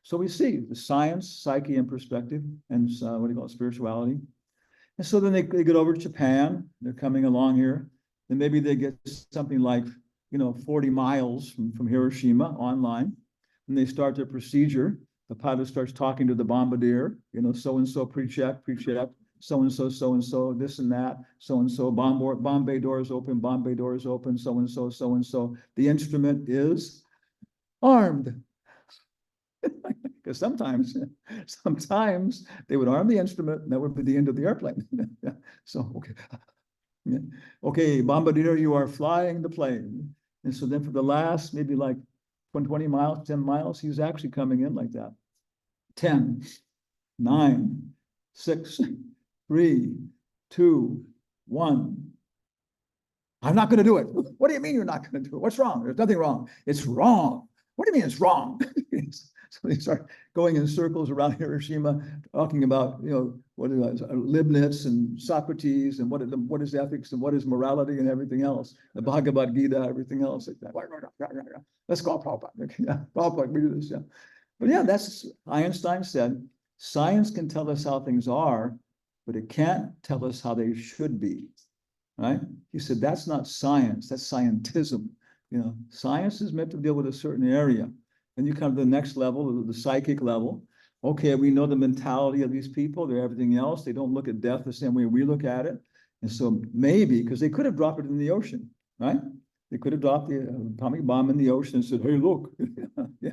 So we see the science, psyche, and perspective, and what do you call it, spirituality. And so then they get over to Japan. They're coming along here. And maybe they get something like, you know, 40 miles from Hiroshima online. And they start their procedure. The pilot starts talking to the bombardier, you know, so-and-so, pre-check, so-and-so, this and that, so-and-so, bomb bay doors open, so-and-so, so-and-so. The instrument is armed. Because sometimes they would arm the instrument, and that would be the end of the airplane. So, okay. Yeah. Okay, bombardier, you are flying the plane. And so then for the last maybe like 20 miles, 10 miles, he's actually coming in like that. 10, 9, 6, 3, 2, 1. I'm not going to do it. What do you mean you're not going to do it? What's wrong? There's nothing wrong. It's wrong. What do you mean it's wrong? So they start going in circles around Hiroshima, talking about, you know, what is Leibniz and Socrates, and what is ethics and what is morality and everything else. The Bhagavad Gita, everything else like that. Let's call Prabhupada. Yeah, Prabhupada, we do this. Yeah, but yeah, that's Einstein said. Science can tell us how things are, but it can't tell us how they should be. Right? He said that's not science. That's scientism. You know, science is meant to deal with a certain area. Then you come to the next level, the psychic level. Okay, we know the mentality of these people, they're everything else. They don't look at death the same way we look at it. And so maybe, because they could have dropped it in the ocean, right? They could have dropped the atomic bomb in the ocean and said, hey, look, yeah,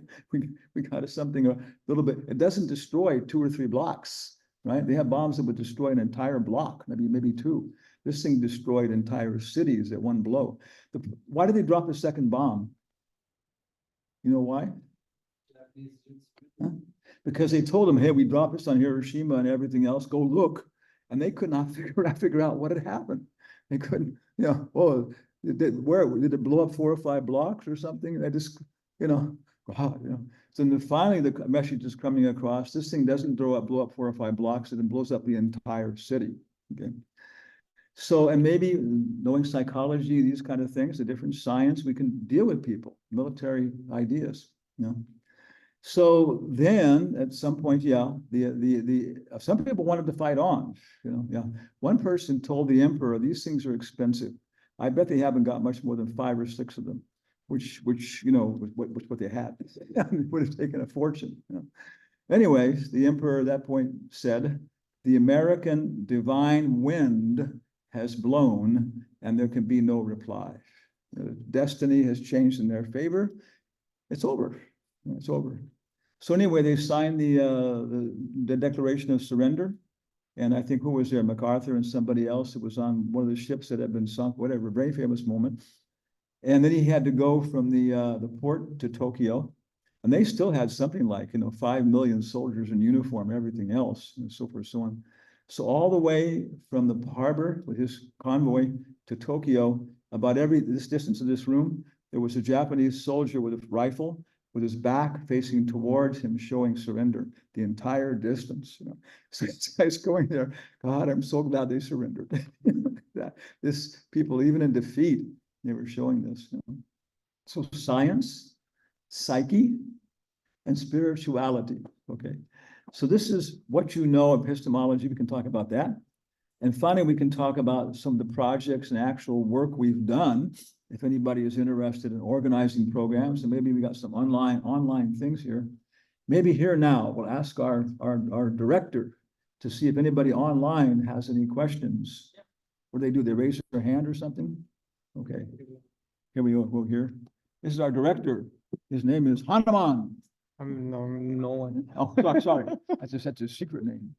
we got something a little bit. It doesn't destroy 2 or 3 blocks, right? They have bombs that would destroy an entire block, maybe 2. This thing destroyed entire cities at one blow. Why did they drop the second bomb? You know why? Huh? Because they told them, hey, we dropped this on Hiroshima and everything else, go look. And they could not figure out what had happened. They couldn't, you know, oh, did it blow up 4 or 5 blocks or something? They just, you know, wow, you know. So then finally the message is coming across, this thing doesn't blow up 4 or 5 blocks, it blows up the entire city. Okay. So, and maybe knowing psychology, these kind of things, a different science, we can deal with people, military ideas, you know. So then at some point, yeah, some people wanted to fight on, yeah. One person told the emperor, these things are expensive. I bet they haven't got much more than 5 or 6 of them, which what they had. It would have taken a fortune. Anyways, the emperor at that point said, the American divine wind has blown and there can be no reply. Destiny has changed in their favor. It's over. It's over. So anyway, they signed the Declaration of Surrender. And I think who was there? MacArthur and somebody else. It was on one of the ships that had been sunk, whatever, very famous moment. And then he had to go from the port to Tokyo. And they still had something like, 5 million soldiers in uniform, everything else, and so forth, so on. So all the way from the harbor with his convoy to Tokyo, about this distance of this room, there was a Japanese soldier with a rifle, with his back facing towards him, showing surrender the entire distance. So this guy's going there. God, I'm so glad they surrendered. This people, even in defeat, they were showing this. So science, psyche, and spirituality. Okay, so this is what you know of epistemology. We can talk about that, and finally we can talk about some of the projects and actual work we've done. If anybody is interested in organizing programs, and maybe we got some online things here. Maybe here now, we'll ask our director to see if anybody online has any questions. What do? They raise their hand or something? Okay, here we go here. This is our director. His name is Hanuman. No one. Oh, sorry. That's a secret name.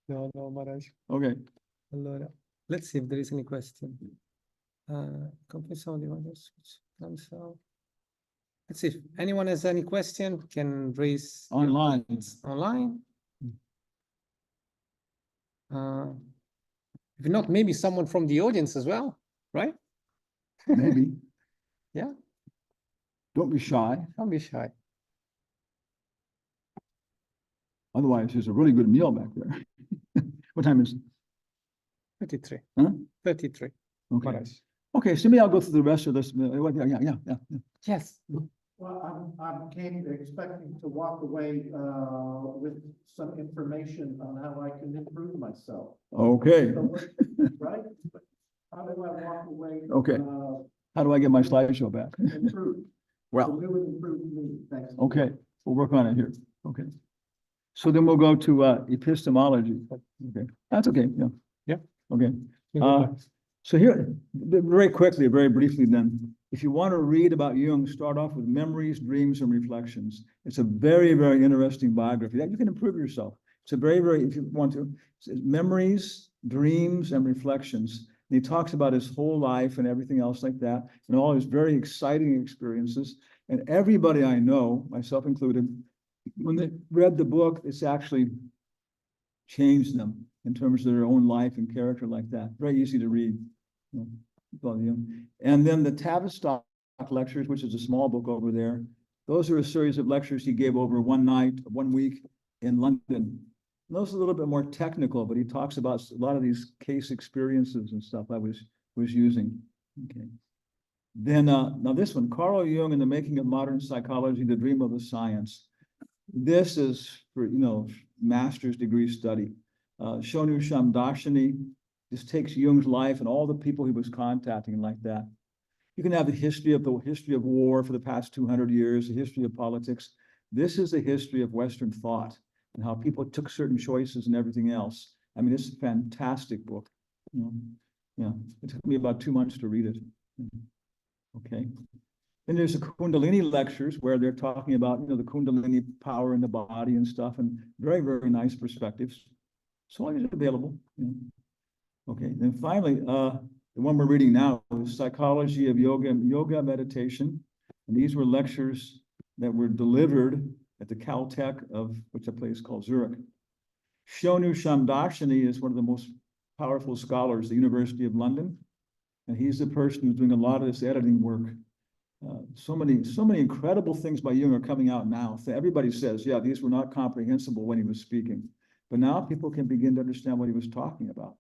No, Maharaj. Okay. Allora, let's see if there is any question. Let's see if anyone has any question, can raise Online. online. If not, maybe someone from the audience as well, right? Maybe. Yeah. Don't be shy. Don't be shy. Otherwise, there's a really good meal back there. What time is it? 33. Huh? 33. Okay. Maharaj. Okay, so maybe I'll go through the rest of this. Yeah. Yes. Well, I'm came expecting to walk away with some information on how I can improve myself. Okay. So right? How do I walk away? Okay. How do I get my slideshow back? Improve. Well, Do it improve me. Thanks. okay, we'll work on it here. Okay. So then we'll go to epistemology. Okay, that's okay. Yeah. Yeah. Okay. So here, very quickly, very briefly then, if you want to read about Jung, start off with Memories, Dreams, and Reflections. It's a very, very interesting biography that you can improve yourself. It's a very, very, if you want to, it's Memories, Dreams, and Reflections. And he talks about his whole life and everything else like that, and all his very exciting experiences. And everybody I know, myself included, when they read the book, it's actually changed them in terms of their own life and character like that. Very easy to read. And then the Tavistock lectures, which is a small book over there, those are a series of lectures he gave over one week in London. And those are a little bit more technical, but he talks about a lot of these case experiences and stuff I was using. Okay. Then now this one, Carl Jung and the Making of Modern Psychology, the Dream of a Science. This is for master's degree study. Shonu Shamdashini. This takes Jung's life and all the people he was contacting like that. You can have the history of war for the past 200 years, the history of politics. This is the history of Western thought and how people took certain choices and everything else. I mean, it's a fantastic book. Yeah, it took me about 2 months to read it. Okay. Then there's the Kundalini lectures where they're talking about, the Kundalini power in the body and stuff, and very, very nice perspectives. So all these are available. Okay, then finally, the one we're reading now is Psychology of Yoga Meditation. And these were lectures that were delivered at the Caltech of what's a place called Zurich. Shonu Shamdashini is one of the most powerful scholars at the University of London. And he's the person who's doing a lot of this editing work. So many incredible things by Jung are coming out now. Everybody says, yeah, these were not comprehensible when he was speaking. But now people can begin to understand what he was talking about.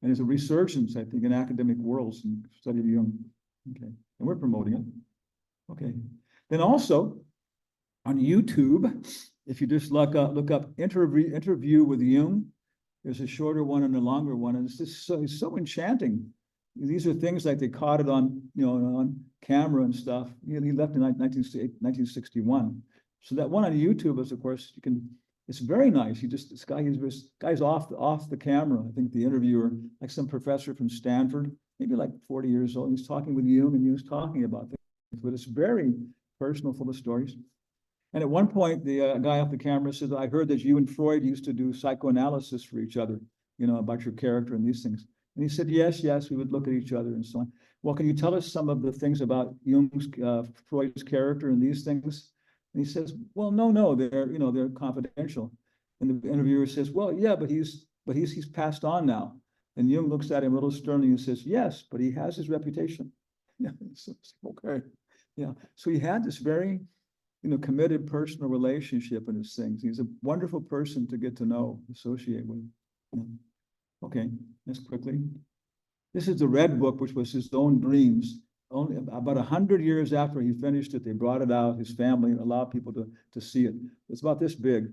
And there's a resurgence, I think, in academic worlds and study of Jung. Okay, and we're promoting it. Okay, then also, on YouTube, if you just look up interview with Jung, there's a shorter one and a longer one, and it's just so enchanting. These are things like they caught it on, on camera and stuff. He left in 1961. So that one on YouTube is, of course, it's very nice. This guy's off the camera. I think the interviewer, like some professor from Stanford, maybe like 40 years old. He's talking with Jung, and he was talking about things, but it's very personal, full of stories. And at one point, the guy off the camera said, I heard that you and Freud used to do psychoanalysis for each other, about your character and these things. And he said, yes, we would look at each other and so on. Well, can you tell us some of the things about Jung's, Freud's character and these things? And he says, well, no, they're confidential. And the interviewer says, well, yeah, but he's passed on now. And Jung looks at him a little sternly and says, yes, but he has his reputation. Yeah, so, okay. Yeah, so he had this very, committed personal relationship in his things. He's a wonderful person to get to know, associate with. Yeah. Okay, let's quickly. This is the Red Book, which was his own dreams. Only about 100 years after he finished it, they brought it out, his family, and allowed people to see it. It's about this big.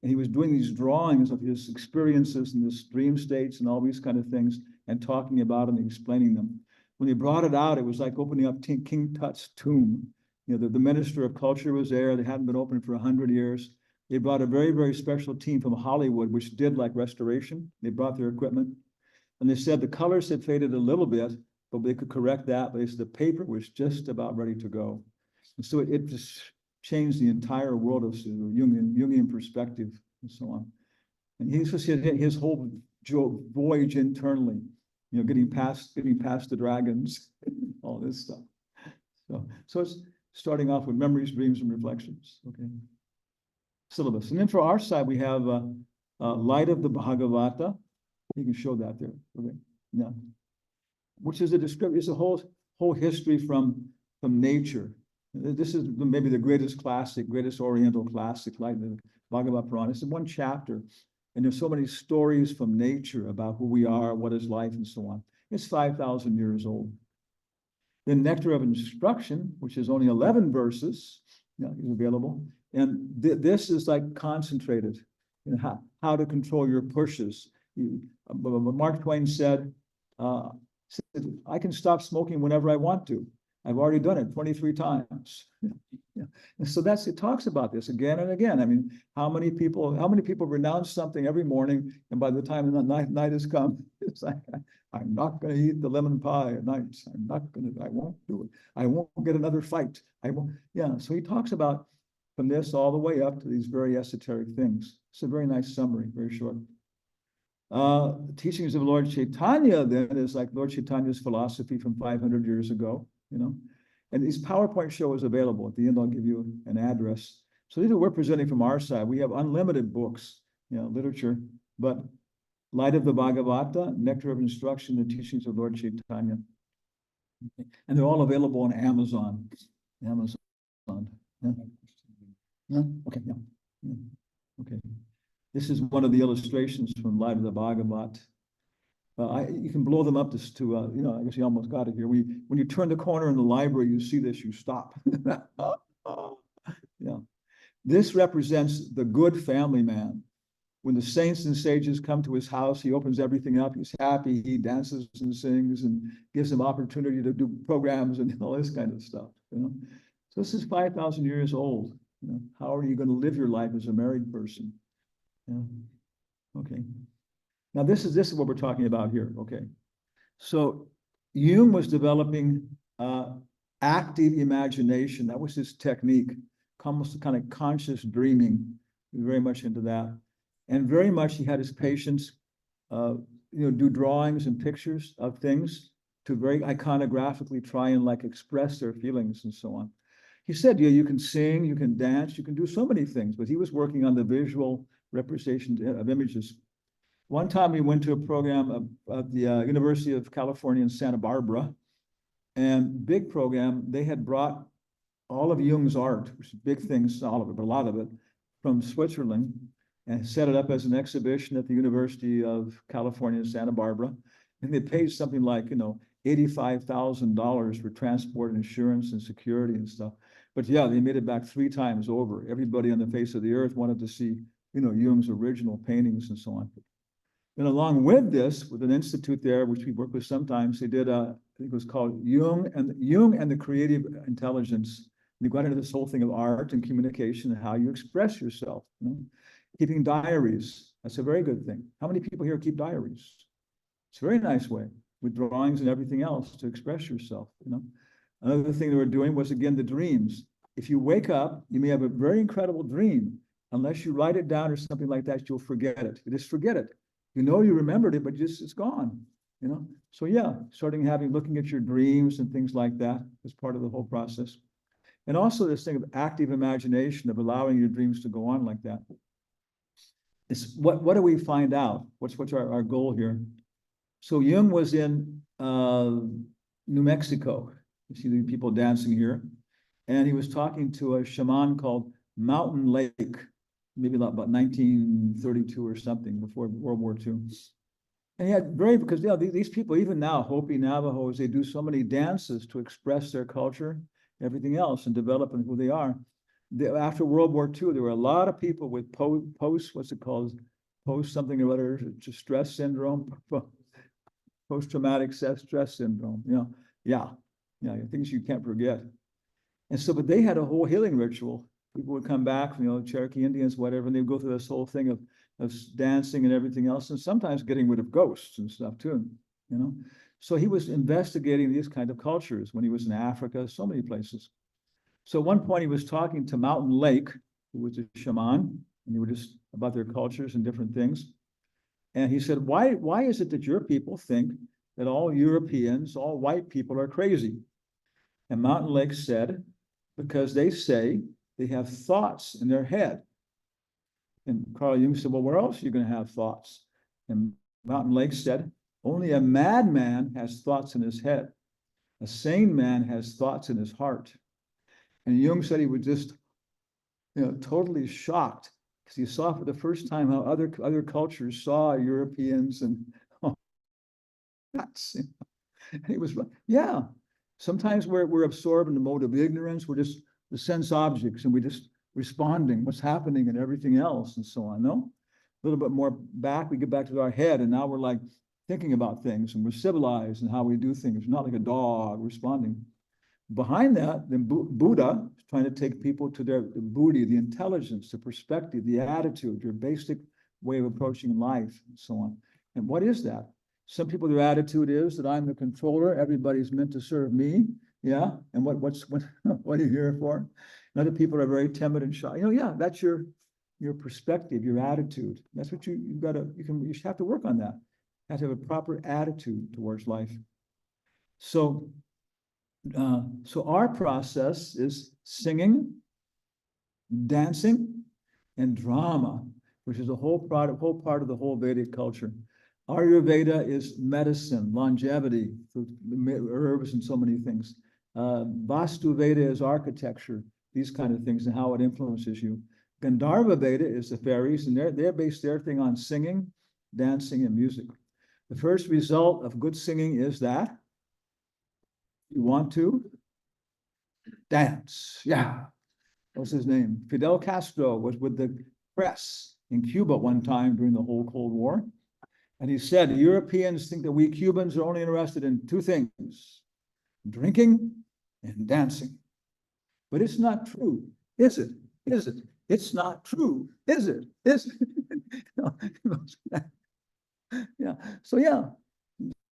And he was doing these drawings of his experiences and his dream states and all these kind of things and talking about them and explaining them. When they brought it out, it was like opening up King Tut's tomb. The Minister of Culture was there. They hadn't been open for 100 years. They brought a very, very special team from Hollywood, which did like restoration. They brought their equipment. And they said the colors had faded a little bit, but they could correct that. But they said the paper was just about ready to go. And so it just changed the entire world of Jungian perspective and so on. And he was his whole voyage internally, getting past the dragons, all this stuff. So it's starting off with memories, dreams, and reflections. Okay. Syllabus. And then for our side, we have Light of the Bhagavata. You can show that there. Okay. Yeah. Which is a description. It's a whole history from nature. This is maybe the greatest Oriental classic, like the Bhagavad Purana. It's one chapter, and there's so many stories from nature about who we are, what is life, and so on. It's 5,000 years old. Then Nectar of Instruction, which is only 11 verses, is available. And this is like concentrated, how to control your pushes. Mark Twain said, I can stop smoking whenever I want to. I've already done it 23 times. Yeah. And so it talks about this again and again. I mean, how many people renounce something every morning, and by the time the night has come, it's like, I'm not going to eat the lemon pie at night. I won't do it. I won't get another fight. I won't. Yeah. So he talks about from this all the way up to these very esoteric things. It's a very nice summary, very short. Teachings of Lord Chaitanya then is like Lord Chaitanya's philosophy from 500 years ago, And these PowerPoint show is available. At the end, I'll give you an address. So these are what we're presenting from our side. We have unlimited books, literature, but Light of the Bhagavata, Nectar of Instruction, the Teachings of Lord Chaitanya. And they're all available on Amazon. Yeah. Yeah? Okay, yeah. Okay. This is one of the illustrations from Light of the Bhagavat. You can blow them up to I guess you almost got it here. When you turn the corner in the library, you see this, you stop. Yeah. This represents the good family man. When the saints and sages come to his house, he opens everything up. He's happy. He dances and sings and gives them opportunity to do programs and all this kind of stuff. So this is 5,000 years old. How are you going to live your life as a married person? Yeah. Okay. Now this is what we're talking about here. Okay. So Jung was developing active imagination. That was his technique, almost kind of conscious dreaming. He was very much into that. And very much he had his patients do drawings and pictures of things to very iconographically try and like express their feelings and so on. He said, you can sing, you can dance, you can do so many things, but he was working on the visual representation of images. One time we went to a program of the University of California in Santa Barbara, and big program, they had brought all of Jung's art, which is big things, all of it, but a lot of it, from Switzerland, and set it up as an exhibition at the University of California in Santa Barbara. And they paid something like, $85,000 for transport and insurance and security and stuff. But yeah, they made it back 3 times over. Everybody on the face of the earth wanted to see, Jung's original paintings and so on. And along with this, with an institute there, which we work with sometimes, they did I think it was called Jung and the Creative Intelligence. They got into this whole thing of art and communication and how you express yourself. Keeping diaries, that's a very good thing. How many people here keep diaries? It's a very nice way, with drawings and everything else, to express yourself. Another thing they were doing was, again, the dreams. If you wake up, you may have a very incredible dream. Unless you write it down or something like that, you'll forget it. You just forget it. You remembered it, but it's gone. So yeah, looking at your dreams and things like that is part of the whole process. And also this thing of active imagination, of allowing your dreams to go on like that. It's what do we find out? What's our goal here? So Jung was in New Mexico. You see the people dancing here. And he was talking to a shaman called Mountain Lake, maybe about 1932 or something, before World War II. And he had because these people, even now, Hopi, Navajos, they do so many dances to express their culture, everything else, and develop who they are. After World War II, there were a lot of people with post something or other, stress syndrome, post-traumatic stress syndrome, things you can't forget. And so, but they had a whole healing ritual. People would come back, Cherokee Indians, whatever, and they'd go through this whole thing of dancing and everything else, and sometimes getting rid of ghosts and stuff too, So he was investigating these kind of cultures when he was in Africa, so many places. So at one point he was talking to Mountain Lake, who was a shaman, and they were just about their cultures and different things. And he said, why is it that your people think that all Europeans, all white people are crazy? And Mountain Lake said, because they say they have thoughts in their head. And Carl Jung said, well, where else are you going to have thoughts? And Mountain Lake said, only a madman has thoughts in his head. A sane man has thoughts in his heart. And Jung said he was just, totally shocked, because he saw for the first time how other cultures saw Europeans and nuts. And he was, yeah. Sometimes we're absorbed in the mode of ignorance. We're just the sense objects, and we just responding, what's happening and everything else and so on. No, a little bit more back, we get back to our head, and now we're like thinking about things, and we're civilized in how we do things, not like a dog responding. Behind that, then Buddha is trying to take people to the buddhi, the intelligence, the perspective, the attitude, your basic way of approaching life, and so on. And what is that? Some people, their attitude is that I'm the controller, everybody's meant to serve me. Yeah, and what are you here for? And other people are very timid and shy. That's your perspective, your attitude. That's what you have to work on that. You have to have a proper attitude towards life. So our process is singing, dancing, and drama, which is a whole part of the whole Vedic culture. Ayurveda is medicine, longevity, herbs, and so many things. Vastu Veda is architecture, these kind of things, and how it influences you. Gandharva Veda is the fairies, and they're based their thing on singing, dancing, and music. The first result of good singing is that you want to dance. Yeah. What's his name? Fidel Castro was with the press in Cuba one time during the whole Cold War. And he said, Europeans think that we Cubans are only interested in 2 things, drinking and dancing. But it's not true, is it? Is it? It's not true, is it? Is it? Yeah. So yeah,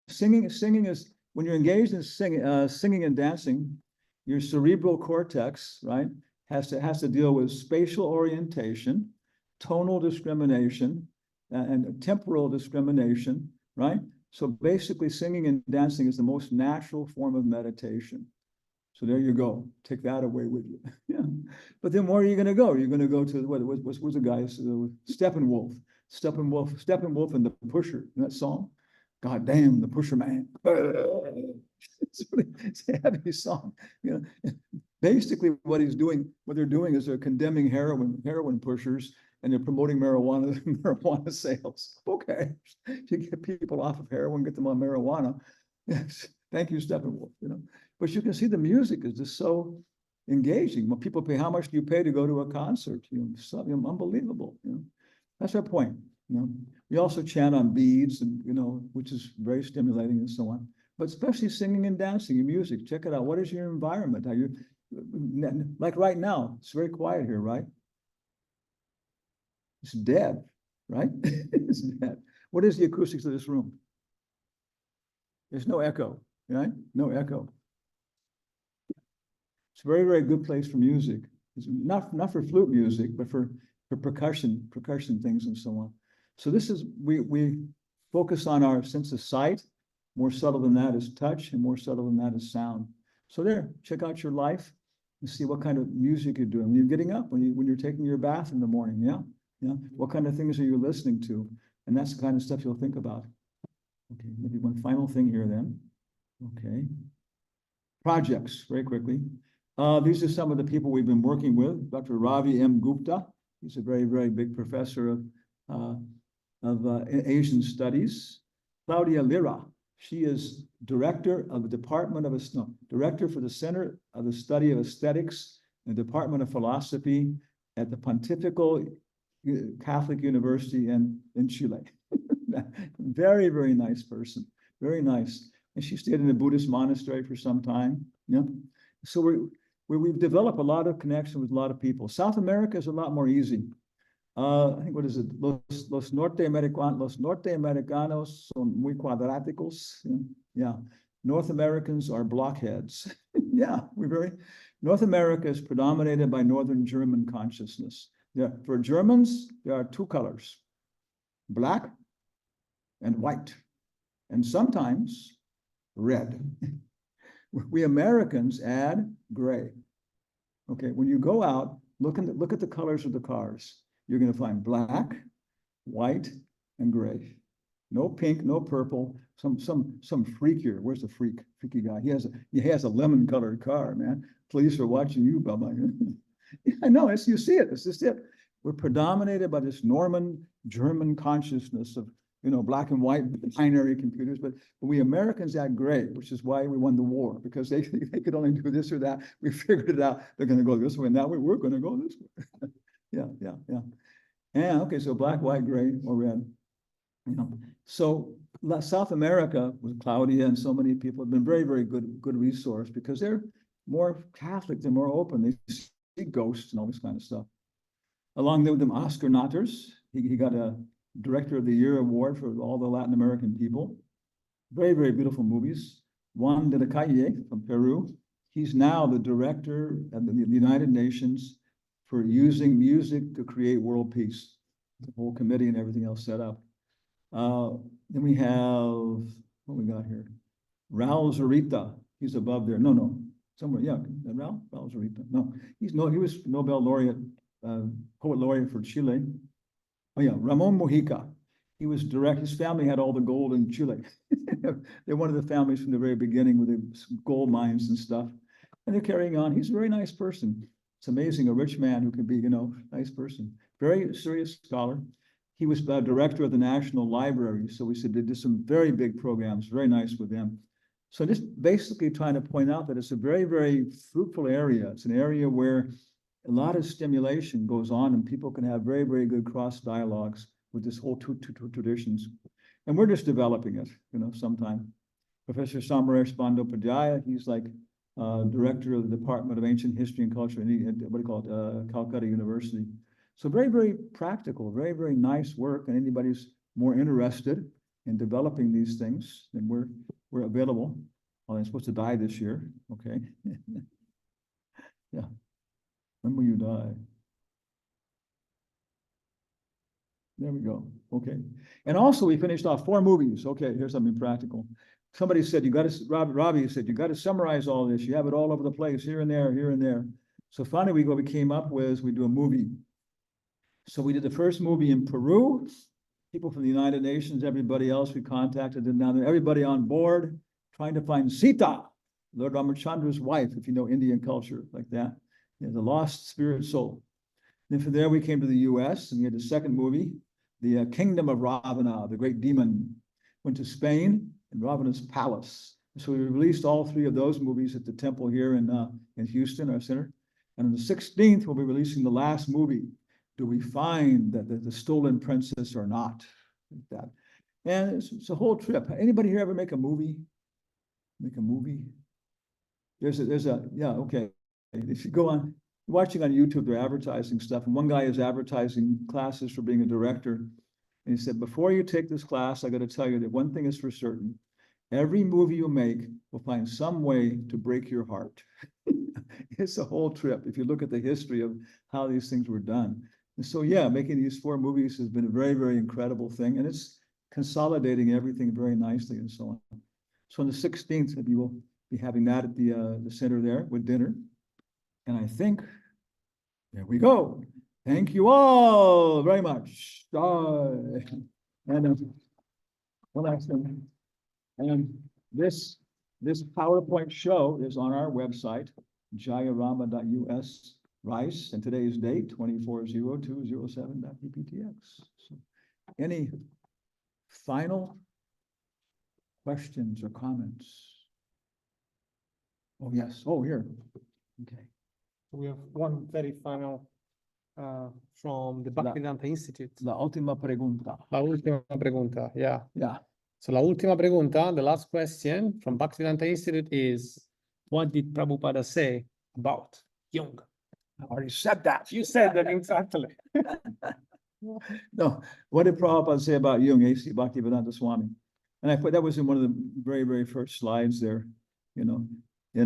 singing is, when you're engaged in singing and dancing, your cerebral cortex, right, has to deal with spatial orientation, tonal discrimination, and temporal discrimination, right? So basically, singing and dancing is the most natural form of meditation. So there you go. Take that away with you. Yeah. But then where are you going to go? You're going to go to what was the guy? Steppenwolf. Steppenwolf and the Pusher. That song. God damn, the Pusher Man. It's a heavy song. Basically, what they're doing is they're condemning heroin pushers, and they're promoting marijuana sales. Okay, you get people off of heroin, get them on marijuana. Yes, thank you, Steppenwolf. But you can see the music is just so, engaging. When people pay, how much do you pay to go to a concert? Something unbelievable. That's our point. We also chant on beads, and which is very stimulating and so on. But especially singing and dancing and music. Check it out. What is your environment? Are you like right now? It's very quiet here, right? It's dead, right? It's dead. What is the acoustics of this room? There's no echo, right? No echo. It's a very, very good place for music. It's not for flute music, but for percussion things and so on. So this is, we focus on our sense of sight. More subtle than that is touch, and more subtle than that is sound. So there, check out your life and see what kind of music you're doing. When you're getting up, when you're taking your bath in the morning, what kind of things are you listening to? And that's the kind of stuff you'll think about. Okay, maybe one final thing here then. Okay. Projects, very quickly. These are some of the people we've been working with. Dr. Ravi M. Gupta, he's a very, very big professor of Asian studies. Claudia Lira, she is director of the director for the Center of the Study of Aesthetics in the Department of Philosophy at the Pontifical Catholic University in Chile. Very, very nice person. Very nice. And she stayed in a Buddhist monastery for some time. So we've developed a lot of connection with a lot of people. South America is a lot more easy. I think, what is it? Los norteamericanos son muy cuadráticos. Yeah. North Americans are blockheads. Yeah, North America is predominated by Northern German consciousness. For Germans, there are two colors, black and white, and sometimes red. We Americans add gray. Okay, when you go out, look at the colors of the cars. You're going to find black, white, and gray. No pink, no purple. Some freak here. Where's the freaky guy? He has a lemon-colored car, man. Police are watching you, Bubba. I know. You see it. It's just it. We're predominated by this Norman German consciousness of black and white binary computers, but we Americans add gray, which is why we won the war, because they could only do this or that. We figured it out. They're going to go this way, and that way we're going to go this way. Yeah. And okay, so black, white, gray, or red. So South America with Claudia and so many people have been very, very good resource, because they're more Catholic, they're more open. They see ghosts and all this kind of stuff. Along with them, Oscar Natters. He got a Director of the Year award for all the Latin American people. Very, very beautiful movies. Juan de la Calle from Peru. He's now the director of the United Nations for using music to create world peace. The whole committee and everything else set up. Then we have, what we got here? Raul Zurita. He's above there. No, somewhere. Yeah, Raul Zurita. No, he was Nobel laureate, poet laureate for Chile. Oh yeah, Ramon Mujica. He was his family had all the gold in Chile. They're one of the families from the very beginning with the gold mines and stuff. And they're carrying on. He's a very nice person. It's amazing, a rich man who can be, nice person. Very serious scholar. He was director of the National Library. So we said they did some very big programs, very nice with them. So just basically trying to point out that it's a very, very fruitful area. It's an area where a lot of stimulation goes on, and people can have very, very good cross dialogues with this whole two traditions. And we're just developing it, sometime. Professor Samaresh Bandyopadhyaya, he's like director of the Department of Ancient History and Culture, Calcutta University. So very, very practical, very, very nice work. And anybody's more interested in developing these things, then we're available. Well, I'm supposed to die this year, okay? Yeah. When will you die? There we go. Okay. And also we finished off 4 movies. Okay, here's something practical. Somebody said, Robbie said, you got to summarize all this. You have it all over the place, here and there, here and there. So finally we came up with, we do a movie. So we did the first movie in Peru. People from the United Nations, everybody else we contacted them down there, everybody on board, trying to find Sita, Lord Ramachandra's wife, if you know Indian culture like that. The lost spirit soul. Then from there we came to the US, and we had the second movie, the Kingdom of Ravana, the great demon. Went to Spain and Ravana's palace. So we released all 3 of those movies at the temple here in Houston, our center. And on the 16th, we'll be releasing the last movie. Do we find that the stolen princess or not? Like that. And it's a whole trip. Anybody here ever make a movie? Make a movie? Yeah, okay. If you go on, watching on YouTube, they're advertising stuff. And one guy is advertising classes for being a director. And he said, before you take this class, I got to tell you that one thing is for certain. Every movie you make will find some way to break your heart. It's a whole trip. If you look at the history of how these things were done. And so, yeah, making these 4 movies has been a very, very incredible thing. And it's consolidating everything very nicely and so on. So on the 16th, we will be having that at the center there with dinner. And I think, there we go. Thank you all very much. And one last thing. And this PowerPoint show is on our website, jayarama.us rice, and today's date, 24/02/07.pptx. So any final questions or comments? Oh, yes. Oh, here. Okay. We have one very final from the Bhaktissidanta Institute. La última pregunta. La última pregunta, yeah. Yeah. So la última pregunta, the last question from Bhaktissidanta Institute is, what did Prabhupada say about Jung? I already said that. You said that exactly. No, what did Prabhupada say about Jung, A.C. Bhaktivedanta Swami? And I put that was in one of the very, very first slides there, you know, we're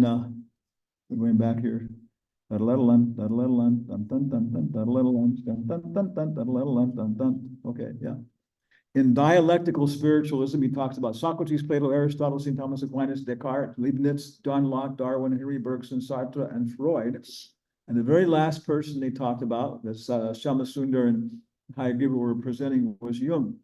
going back here. Okay, yeah. In dialectical spiritualism, he talks about Socrates, Plato, Aristotle, St. Thomas Aquinas, Descartes, Leibniz, John Locke, Darwin, Henry Bergson, Sartre, and Freud. And the very last person they talked about, that's Shamasundar and Hayagriva were presenting, was Jung.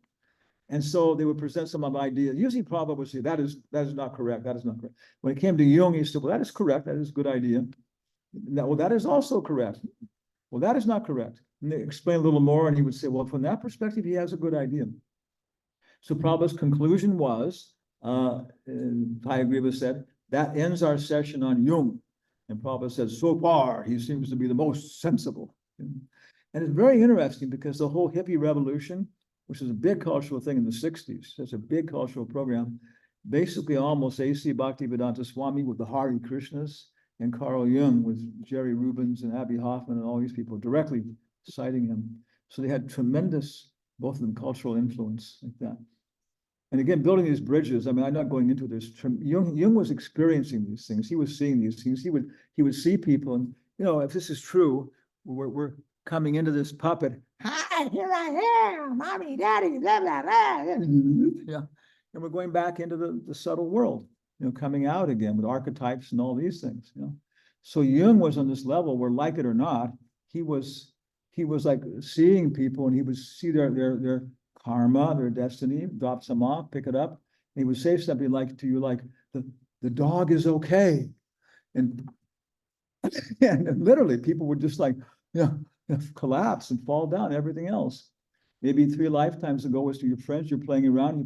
And so they would present some of the ideas. Usually Prabhupada would say, that is not correct, that is not correct. When it came to Jung, he said, well, that is correct, that is a good idea. Well, that is also correct. Well, that is not correct. And they explain a little more, and he would say, well, from that perspective, he has a good idea. So Prabhupada's conclusion was, Hayagriva said, that ends our session on Jung. And Prabhupada said, so far, he seems to be the most sensible. And it's very interesting because the whole hippie revolution, which is a big cultural thing in the 60s, it's a big cultural program, basically almost A.C. Bhaktivedanta Swami with the Hare Krishnas and Carl Jung with Jerry Rubens and Abby Hoffman and all these people directly citing him. So they had tremendous, both of them, cultural influence like that. And again, building these bridges, I mean, I'm not going into this. Jung was experiencing these things. He was seeing these things. He would see people, and you know, if this is true, we're coming into this puppet. Hi, here I am, mommy, daddy, blah, blah, blah. Yeah, and we're going back into the subtle world, you know, coming out again with archetypes and all these things. You know, so Jung was on this level where, like it or not, he was like seeing people, and he would see their karma, their destiny, drop some off, pick it up. And he would say something like to you, like, the dog is okay. And literally people would just like, collapse and fall down, everything else. Maybe 3 lifetimes ago was to your friends, you're playing around, you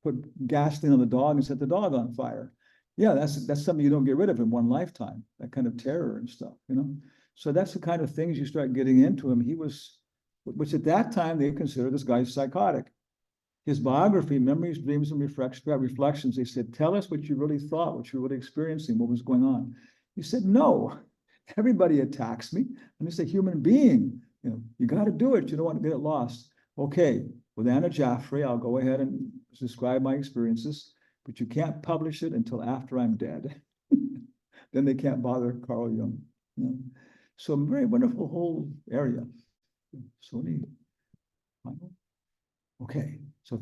put gasoline on the dog and set the dog on fire. Yeah, that's something you don't get rid of in 1 lifetime, that kind of terror and stuff, you know? So that's the kind of things you start getting into him. He was, which at that time they considered this guy psychotic. His biography, Memories, Dreams, and Reflections, they said, tell us what you really thought, what you were really experiencing, what was going on. He said, no, everybody attacks me. And it's a human being. You know, you got to do it. You don't want to get it lost. Okay, with Anna Jaffrey, I'll go ahead and describe my experiences, but you can't publish it until after I'm dead. Then they can't bother Carl Jung. You know? So a very wonderful whole area. So neat. Okay, so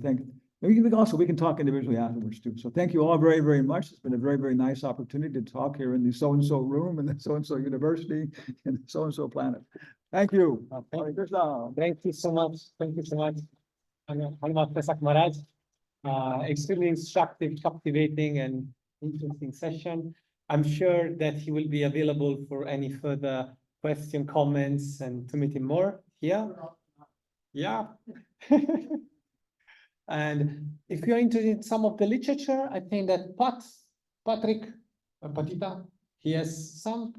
we can talk individually afterwards too. So thank you all very, very much. It's been a very, very nice opportunity to talk here in the so-and-so room and the so-and-so university and the so-and-so planet. Thank you. Thank you so much. Thank you so much. Hanumant Presaka Maharaj. Extremely instructive, captivating, and interesting session. I'm sure that he will be available for any further question, comments, and to meet him more here. Yeah. And if you're interested in some of the literature, I think that Patrick Patita, he has some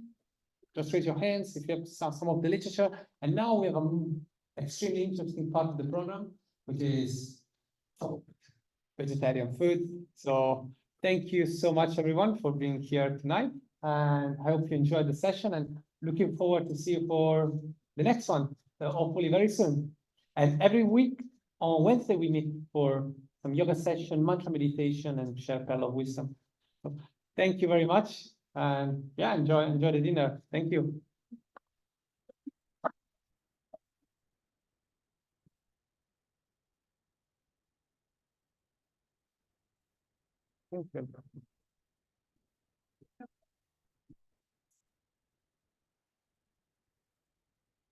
just raise your hands if you have some of the literature. And now we have an extremely interesting part of the program, which is vegetarian food. So thank you so much, everyone, for being here tonight. And I hope you enjoyed the session and looking forward to see you for the next one, hopefully very soon. And every week on Wednesday, we meet for some yoga session, mantra meditation, and share a pearl of wisdom. So thank you very much. And yeah, enjoy the dinner. Thank you. Thank you.